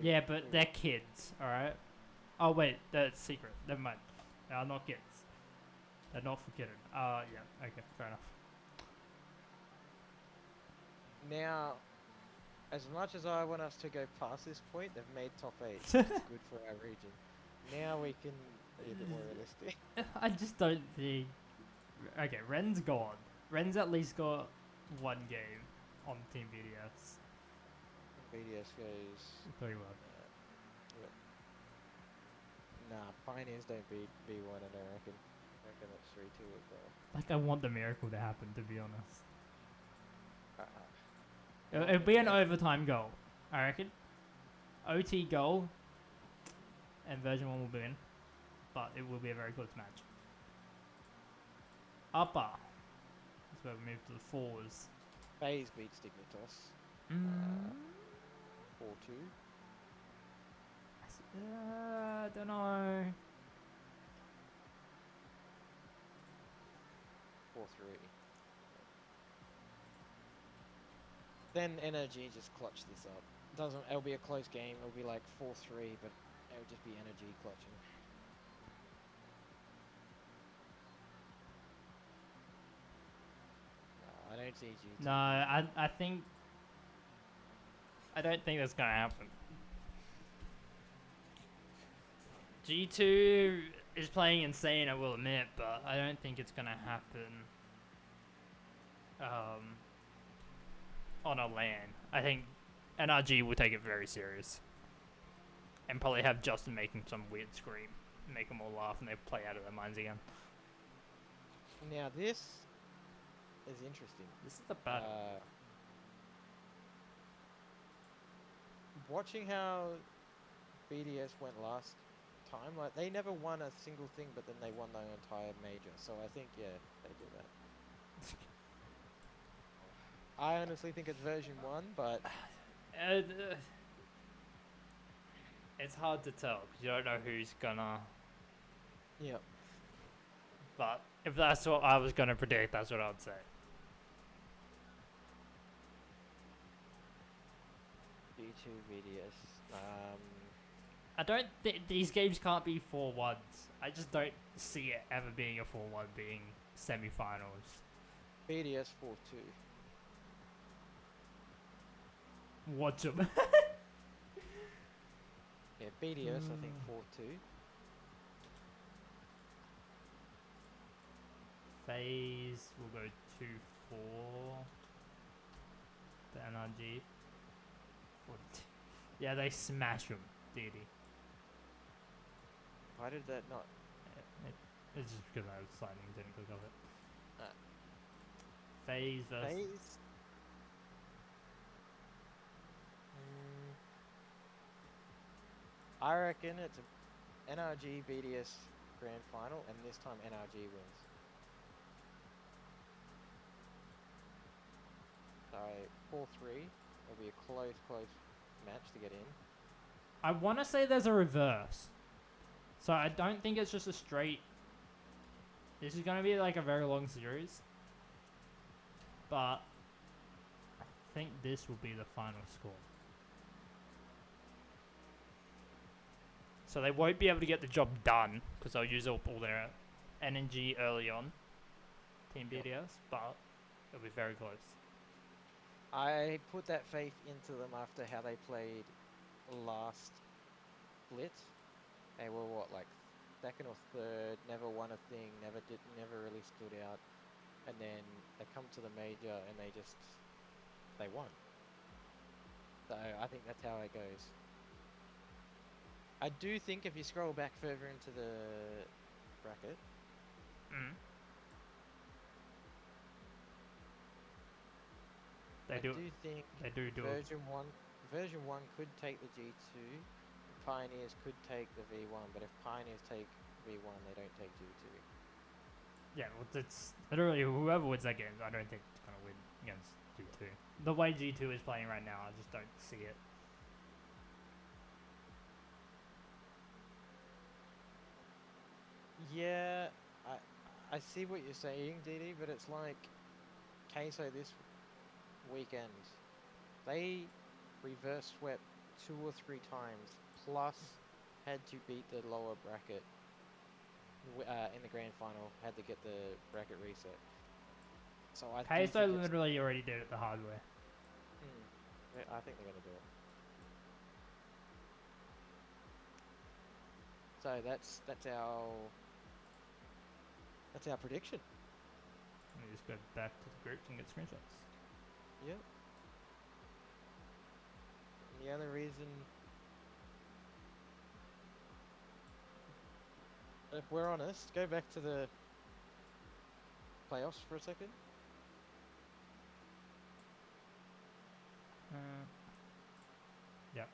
Speaker 3: Yeah, but they're kids, alright? Oh, wait, that's secret. Never mind. They're not kids. They're not for kidding. Yeah, okay, fair enough.
Speaker 1: Now, as much as I want us to go past this point, they've made top 8, which is good for our region. Now we can be a bit more realistic.
Speaker 3: I just don't think... Okay, Ren's gone. Ren's at least got one game on Team BDS.
Speaker 1: BDS goes...
Speaker 3: Very well.
Speaker 1: Nah, Pioneers don't beat B1, I don't reckon. I reckon that's 3-2 as well.
Speaker 3: Like, I want the miracle to happen, to be honest.
Speaker 1: Uh,
Speaker 3: It'll be an overtime goal, I reckon. OT goal, and version 1 will be in, but it will be a very close match. Upper. That's where we move to the fours.
Speaker 1: FaZe beats Dignitas. 4-2.
Speaker 3: I don't know.
Speaker 1: 4-3. Then Energy just clutch this up. It'll be a close game. It'll be like 4-3, but it'll just be Energy clutching. No, I don't see G2.
Speaker 3: No, I think... I don't think that's gonna happen. G2 is playing insane, I will admit, but I don't think it's gonna happen on a LAN. I think NRG will take it very serious. And probably have Justin making some weird scream. Make them all laugh and they play out of their minds again.
Speaker 1: Now this is interesting.
Speaker 3: This is the battle.
Speaker 1: Watching how BDS went last time, like they never won a single thing, but then they won their entire major. So I think, yeah, they do that. I honestly think it's version 1, but
Speaker 3: it's hard to tell because you don't know who's gonna.
Speaker 1: Yep.
Speaker 3: But if that's what I was gonna predict, that's what I would say.
Speaker 1: G2 BDS.
Speaker 3: I don't think these games can't be 4-1s. I just don't see it ever being a 4-1 being semi-finals.
Speaker 1: BDS 4-2.
Speaker 3: Watch them.
Speaker 1: Yeah, BDS I think 4-2.
Speaker 3: FaZe will go 2-4. The NRG. Yeah, they smash them, DD.
Speaker 1: Why did that not?
Speaker 3: It's just because I was signing, didn't click of it.
Speaker 1: Uh,
Speaker 3: FaZe versus...
Speaker 1: FaZe? I reckon it's a NRG BDS grand final, and this time NRG wins. So 4-3. It'll be a close match to get in.
Speaker 3: I want to say there's a reverse. So I don't think it's just a straight... This is going to be like a very long series. But I think this will be the final score. So they won't be able to get the job done because they'll use up all their energy early on. Team BDS, but it'll be very close.
Speaker 1: I put that faith into them after how they played last split. They were what, like second or third, never won a thing, never really stood out, and then they come to the major and they won. So I think that's how it goes. I do think if you scroll back further into the bracket,
Speaker 3: They do
Speaker 1: think
Speaker 3: it.
Speaker 1: version 1 could take the G2. Pioneers could take the V1, but if Pioneers take V1, they don't take G2.
Speaker 3: Yeah, well, it's literally whoever wins that game, I don't think it's going to win against G2. The way G2 is playing right now, I just don't see it.
Speaker 1: Yeah, I see what you're saying, DD, but it's like Queso this weekend. They reverse swept 2 or 3 times, plus had to beat the lower bracket in the grand final. Had to get the bracket reset. So I do
Speaker 3: Queso
Speaker 1: think it's,
Speaker 3: literally already did it the hard way.
Speaker 1: I think they're gonna do it. So that's our prediction.
Speaker 3: Let me just go back to the groups and get screenshots.
Speaker 1: Yep. And the only reason, if we're honest, go back to the playoffs for a second.
Speaker 3: Yep.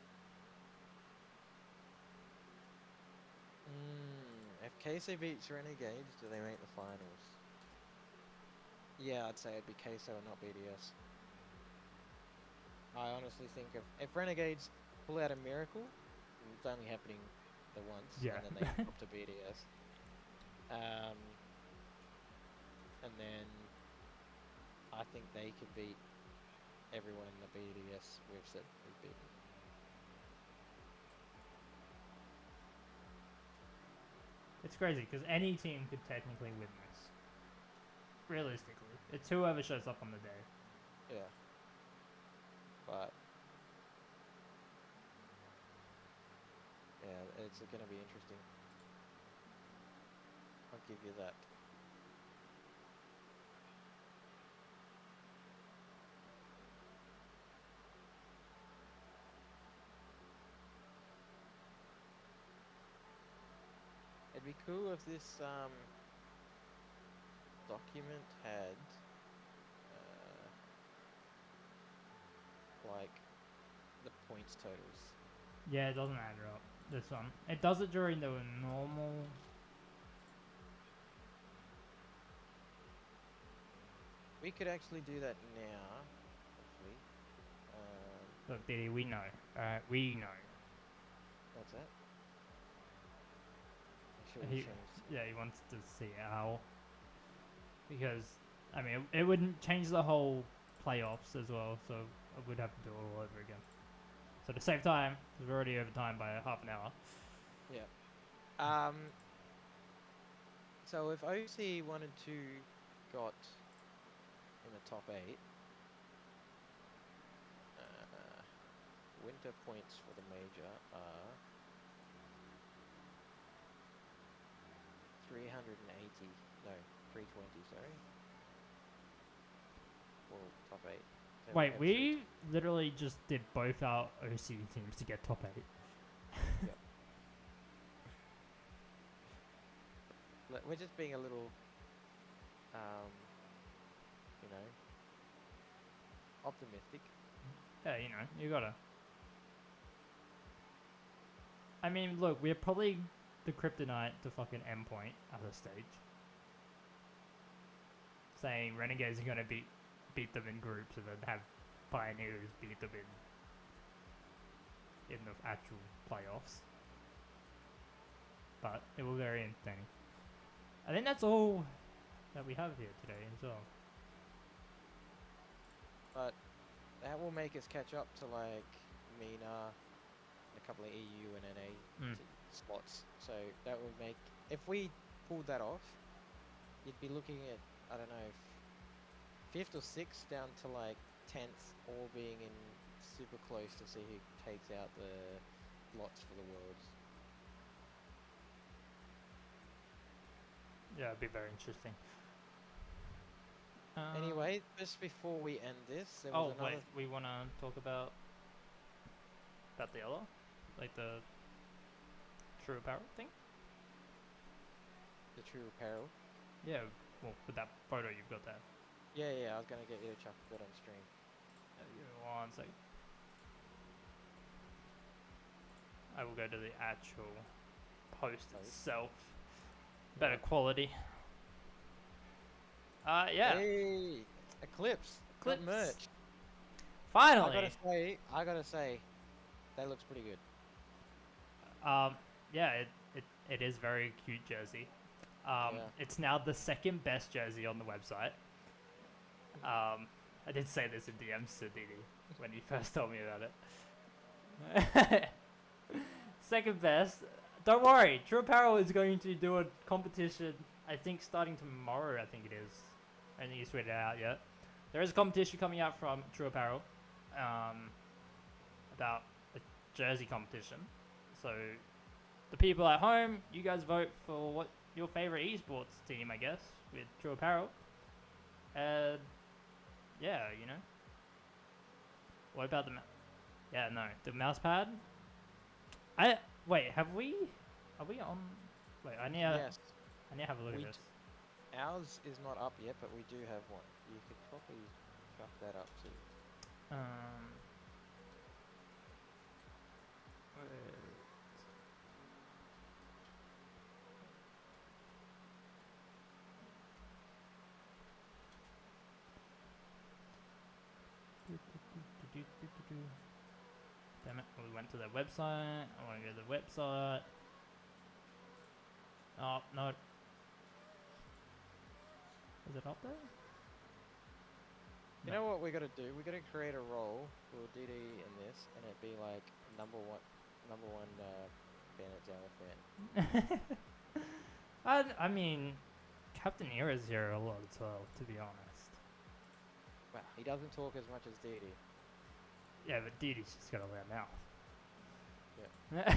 Speaker 1: If Queso beats Renegades, do they make the finals? Yeah, I'd say it'd be Queso and not BDS. I honestly think if Renegades pull out a miracle, it's only happening the once,
Speaker 3: Yeah.
Speaker 1: and then they drop to BDS. And then I think they could beat everyone in the BDS we've said we've beaten.
Speaker 3: It's crazy because any team could technically win this. Realistically, it's whoever shows up on the day.
Speaker 1: Yeah. But yeah, it's going to be interesting. I'll give you that. It'd be cool if this document had like the points totals.
Speaker 3: Yeah, it doesn't add up. This one. It does it during the normal.
Speaker 1: We could actually do that now, hopefully.
Speaker 3: Look, Diddy, we know. Alright, we know.
Speaker 1: What's that? Make sure we
Speaker 3: He,
Speaker 1: changed.
Speaker 3: yeah, he wants to see how. Because, I mean, it wouldn't change the whole playoffs as well, so I would have to do it all over again. So to save time, because we're already over time by half an hour.
Speaker 1: Yeah. So if OC wanted to got in the top 8, winter points for the major are 380. No, 320. Sorry. For top 8. So
Speaker 3: Wait,
Speaker 1: have
Speaker 3: we literally just did both our OC teams to get top 8.
Speaker 1: Yep. We're just being a little, you know, optimistic.
Speaker 3: Yeah, you know, you gotta. I mean, look, we're probably the kryptonite to fucking endpoint at this stage. Saying Renegades are gonna beat them in groups and then have Pioneers beat them in the actual playoffs. But it will be very entertaining. I think that's all that we have here today as well.
Speaker 1: But that will make us catch up to like MENA, a couple of EU and NA spots. So that would make, if we pulled that off, you'd be looking at, I don't know, 5th or 6th down to like 10th, all being in super close to see who takes out the lots for the Worlds.
Speaker 3: Yeah, it'd be very interesting.
Speaker 1: Anyway, just before we end this, there was another...
Speaker 3: wait, we want to talk about the other? Like the True Apparel thing?
Speaker 1: The True Apparel.
Speaker 3: Yeah, well, with that photo you've got there.
Speaker 1: Yeah, I was going to get you to chuck that on stream.
Speaker 3: Give me 1 second. I will go to the actual post itself. Better quality. Yeah.
Speaker 1: Hey, Eclipse. Got merch.
Speaker 3: Finally.
Speaker 1: I gotta say, that looks pretty good.
Speaker 3: Yeah, it is very cute jersey.
Speaker 1: Yeah.
Speaker 3: It's now the second best jersey on the website. I did say this in DMs to Didi when he first told me about it. Second best. Don't worry, True Apparel is going to do a competition, I think starting tomorrow, I think it is. I don't think he's tweeted it out yet. There is a competition coming out from True Apparel about a jersey competition. So the people at home, you guys vote for what your favorite esports team, I guess, with True Apparel. And yeah, you know. What about the the mouse pad? Wait, are we on? Wait, I need
Speaker 1: Yes.
Speaker 3: to have a look
Speaker 1: We
Speaker 3: at this.
Speaker 1: Ours is not up yet, but we do have one. You could probably chuck that up too.
Speaker 3: Wait. Damn it, we went to their website. I want to go to the website. Oh, no. Is it up there?
Speaker 1: You know what we gotta do? We gotta create a role for DD in this, and it'd be like number one Bandits Hour fan.
Speaker 3: I mean, Captain Era's here a lot as well, to be honest.
Speaker 1: Wow, he doesn't talk as much as DD.
Speaker 3: Yeah, but Didi's just got a loud mouth.
Speaker 1: Yeah.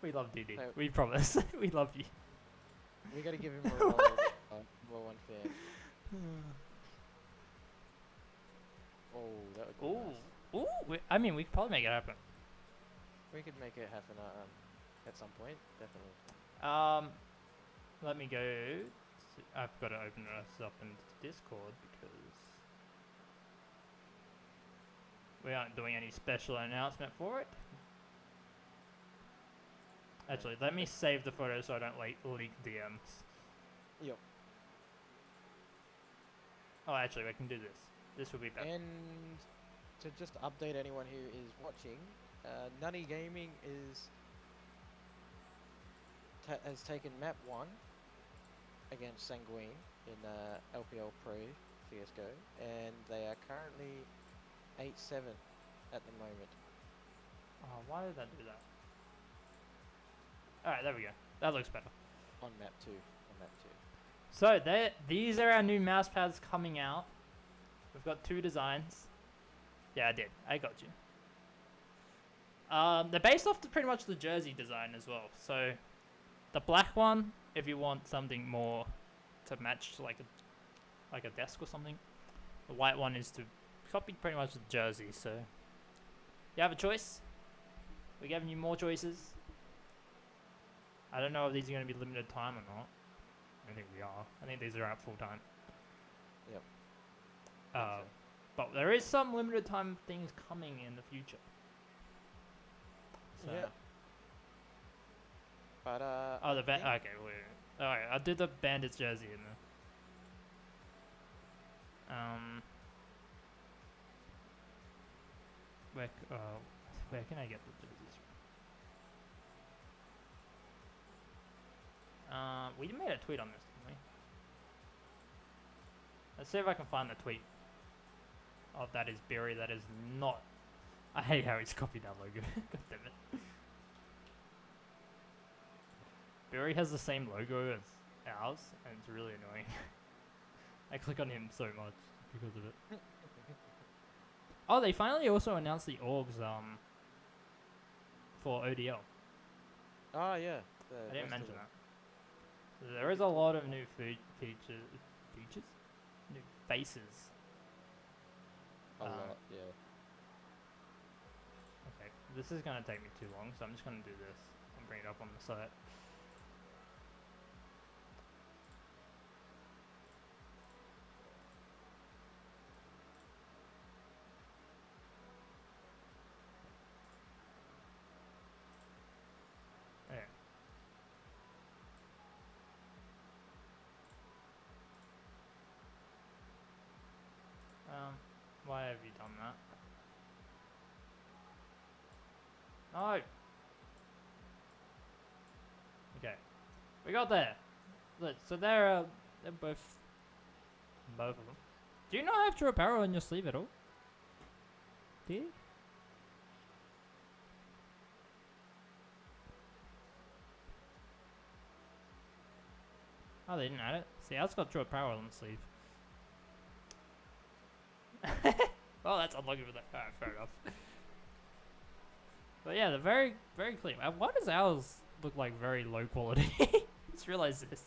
Speaker 3: We love Didi.
Speaker 1: So-
Speaker 3: We promise. We love you.
Speaker 1: We gotta give him a role of number one fan. Oh, that would be
Speaker 3: Ooh.
Speaker 1: nice.
Speaker 3: Ooh. I mean, we could probably make it happen.
Speaker 1: We could make it happen at some point, definitely.
Speaker 3: Let me go. I've got to open us up into Discord because we aren't doing any special announcement for it. Actually, let me save the photo so I don't leak DMs.
Speaker 1: Yep.
Speaker 3: Oh, actually, we can do this. This will be better.
Speaker 1: And to just update anyone who is watching, Nutty Gaming has taken map 1 against Sanguine in LPL Pro CSGO, and they are currently 8-7 at the moment.
Speaker 3: Oh, why did that do that? Alright, there we go. That looks better.
Speaker 1: On map 2.
Speaker 3: So, these are our new mouse pads coming out. We've got 2 designs. Yeah, I did. I got you. They're based off pretty much the jersey design as well. So, the black one, if you want something more to match like a desk or something. The white one is to copy pretty much the jersey. So, you have a choice. We're giving you more choices. I don't know if these are going to be limited time or not. I think we are. I think these are out full time.
Speaker 1: Yep.
Speaker 3: But there is some limited time things coming in the future. So.
Speaker 1: Yeah. But
Speaker 3: Oh, the okay. Wait. All right, I'll do the Bandits jersey in there. Where can I get the jerseys from? We made a tweet on this, didn't we? Let's see if I can find the tweet. Oh, that is Barry. That is not. I hate how he's copied that logo. God damn it. Barry has the same logo as ours, and it's really annoying. I click on him so much because of it. Oh, they finally also announced the orgs for ODL.
Speaker 1: oh yeah.
Speaker 3: I didn't mention that. So there is a lot of new features? New faces.
Speaker 1: A lot, yeah.
Speaker 3: Okay, this is going to take me too long, so I'm just going to do this and bring it up on the site. There. Why have you done that? No! Okay. We got there. Look, so they're both of them. Do you not have true apparel on your sleeve at all? Do you? Oh, they didn't add it. See, ours got true apparel on the sleeve. Well, that's unlucky for that. Alright, fair enough. But yeah, they're very, very clean. Why does ours look like very low quality? Just realized this.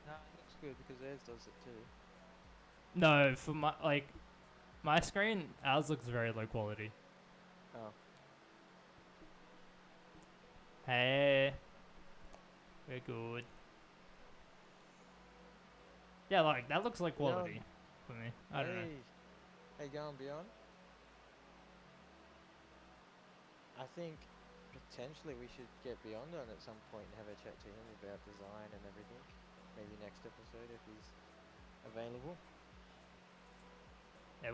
Speaker 1: No, it looks good because theirs does it too.
Speaker 3: No, for my screen, ours looks very low quality.
Speaker 1: Oh.
Speaker 3: Hey, we're good. Yeah, like that looks like quality for me. I don't know.
Speaker 1: Hey, going beyond? I think potentially we should get Beyond on at some point and have a chat to him about design and everything. Maybe next episode if he's available.
Speaker 3: Yeah,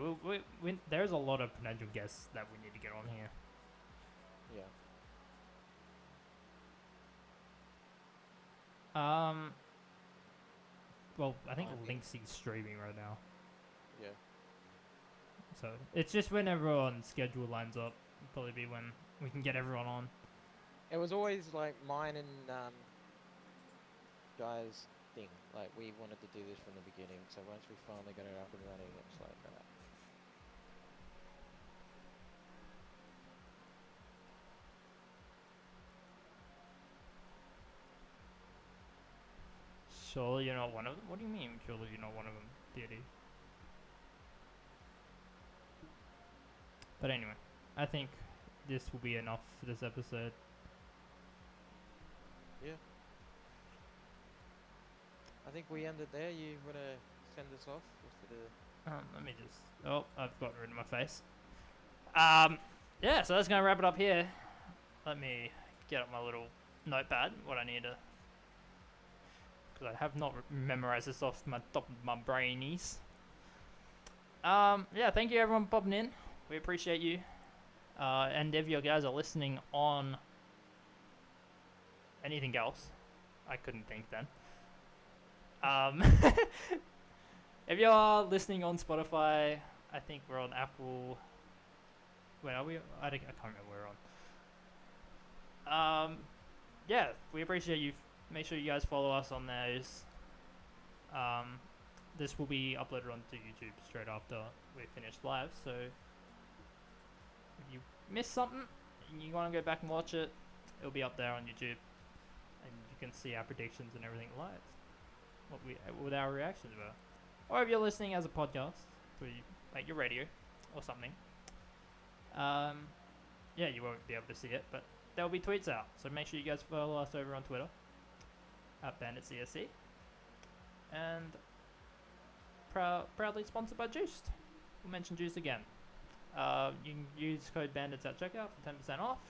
Speaker 3: there's a lot of potential guests that we need to get on here.
Speaker 1: Yeah.
Speaker 3: Well, I think
Speaker 1: I think-
Speaker 3: Linksy's streaming right now,
Speaker 1: Yeah.
Speaker 3: so it's just when everyone's schedule lines up. Probably be when we can get everyone on.
Speaker 1: It was always like mine and guys' thing. Like we wanted to do this from the beginning. So once we finally got it up and running, it was like, alright.
Speaker 3: Surely you're not one of them? What do you mean, surely you're not one of them, deity? But anyway, I think this will be enough for this episode.
Speaker 1: Yeah. I think we end it there. You wanna send us off?
Speaker 3: Let me just... Oh, I've got rid of my face. Yeah, so that's going to wrap it up here. Let me get up my little notepad, what I need to... Because I have not memorized this off my top of my brainies. Yeah, thank you everyone for popping in. We appreciate you. And if you guys are listening on anything else, I couldn't think then. If you are listening on Spotify, I think we're on Apple. Where are we? I can't remember where we're on. Yeah, we appreciate you. Make sure you guys follow us on those. This will be uploaded onto YouTube straight after we finish live. So if you missed something and you want to go back and watch it, it'll be up there on YouTube, and you can see our predictions and everything live. What our reactions were. Or if you're listening as a podcast, like your radio or something, yeah, you won't be able to see it, but there'll be tweets out. So make sure you guys follow us over on Twitter at Bandits ESC, and proudly sponsored by Juiced. We'll mention Juiced again. You can use code Bandits at checkout for 10% off,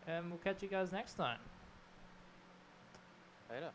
Speaker 3: and we'll catch you guys next time.
Speaker 1: Later.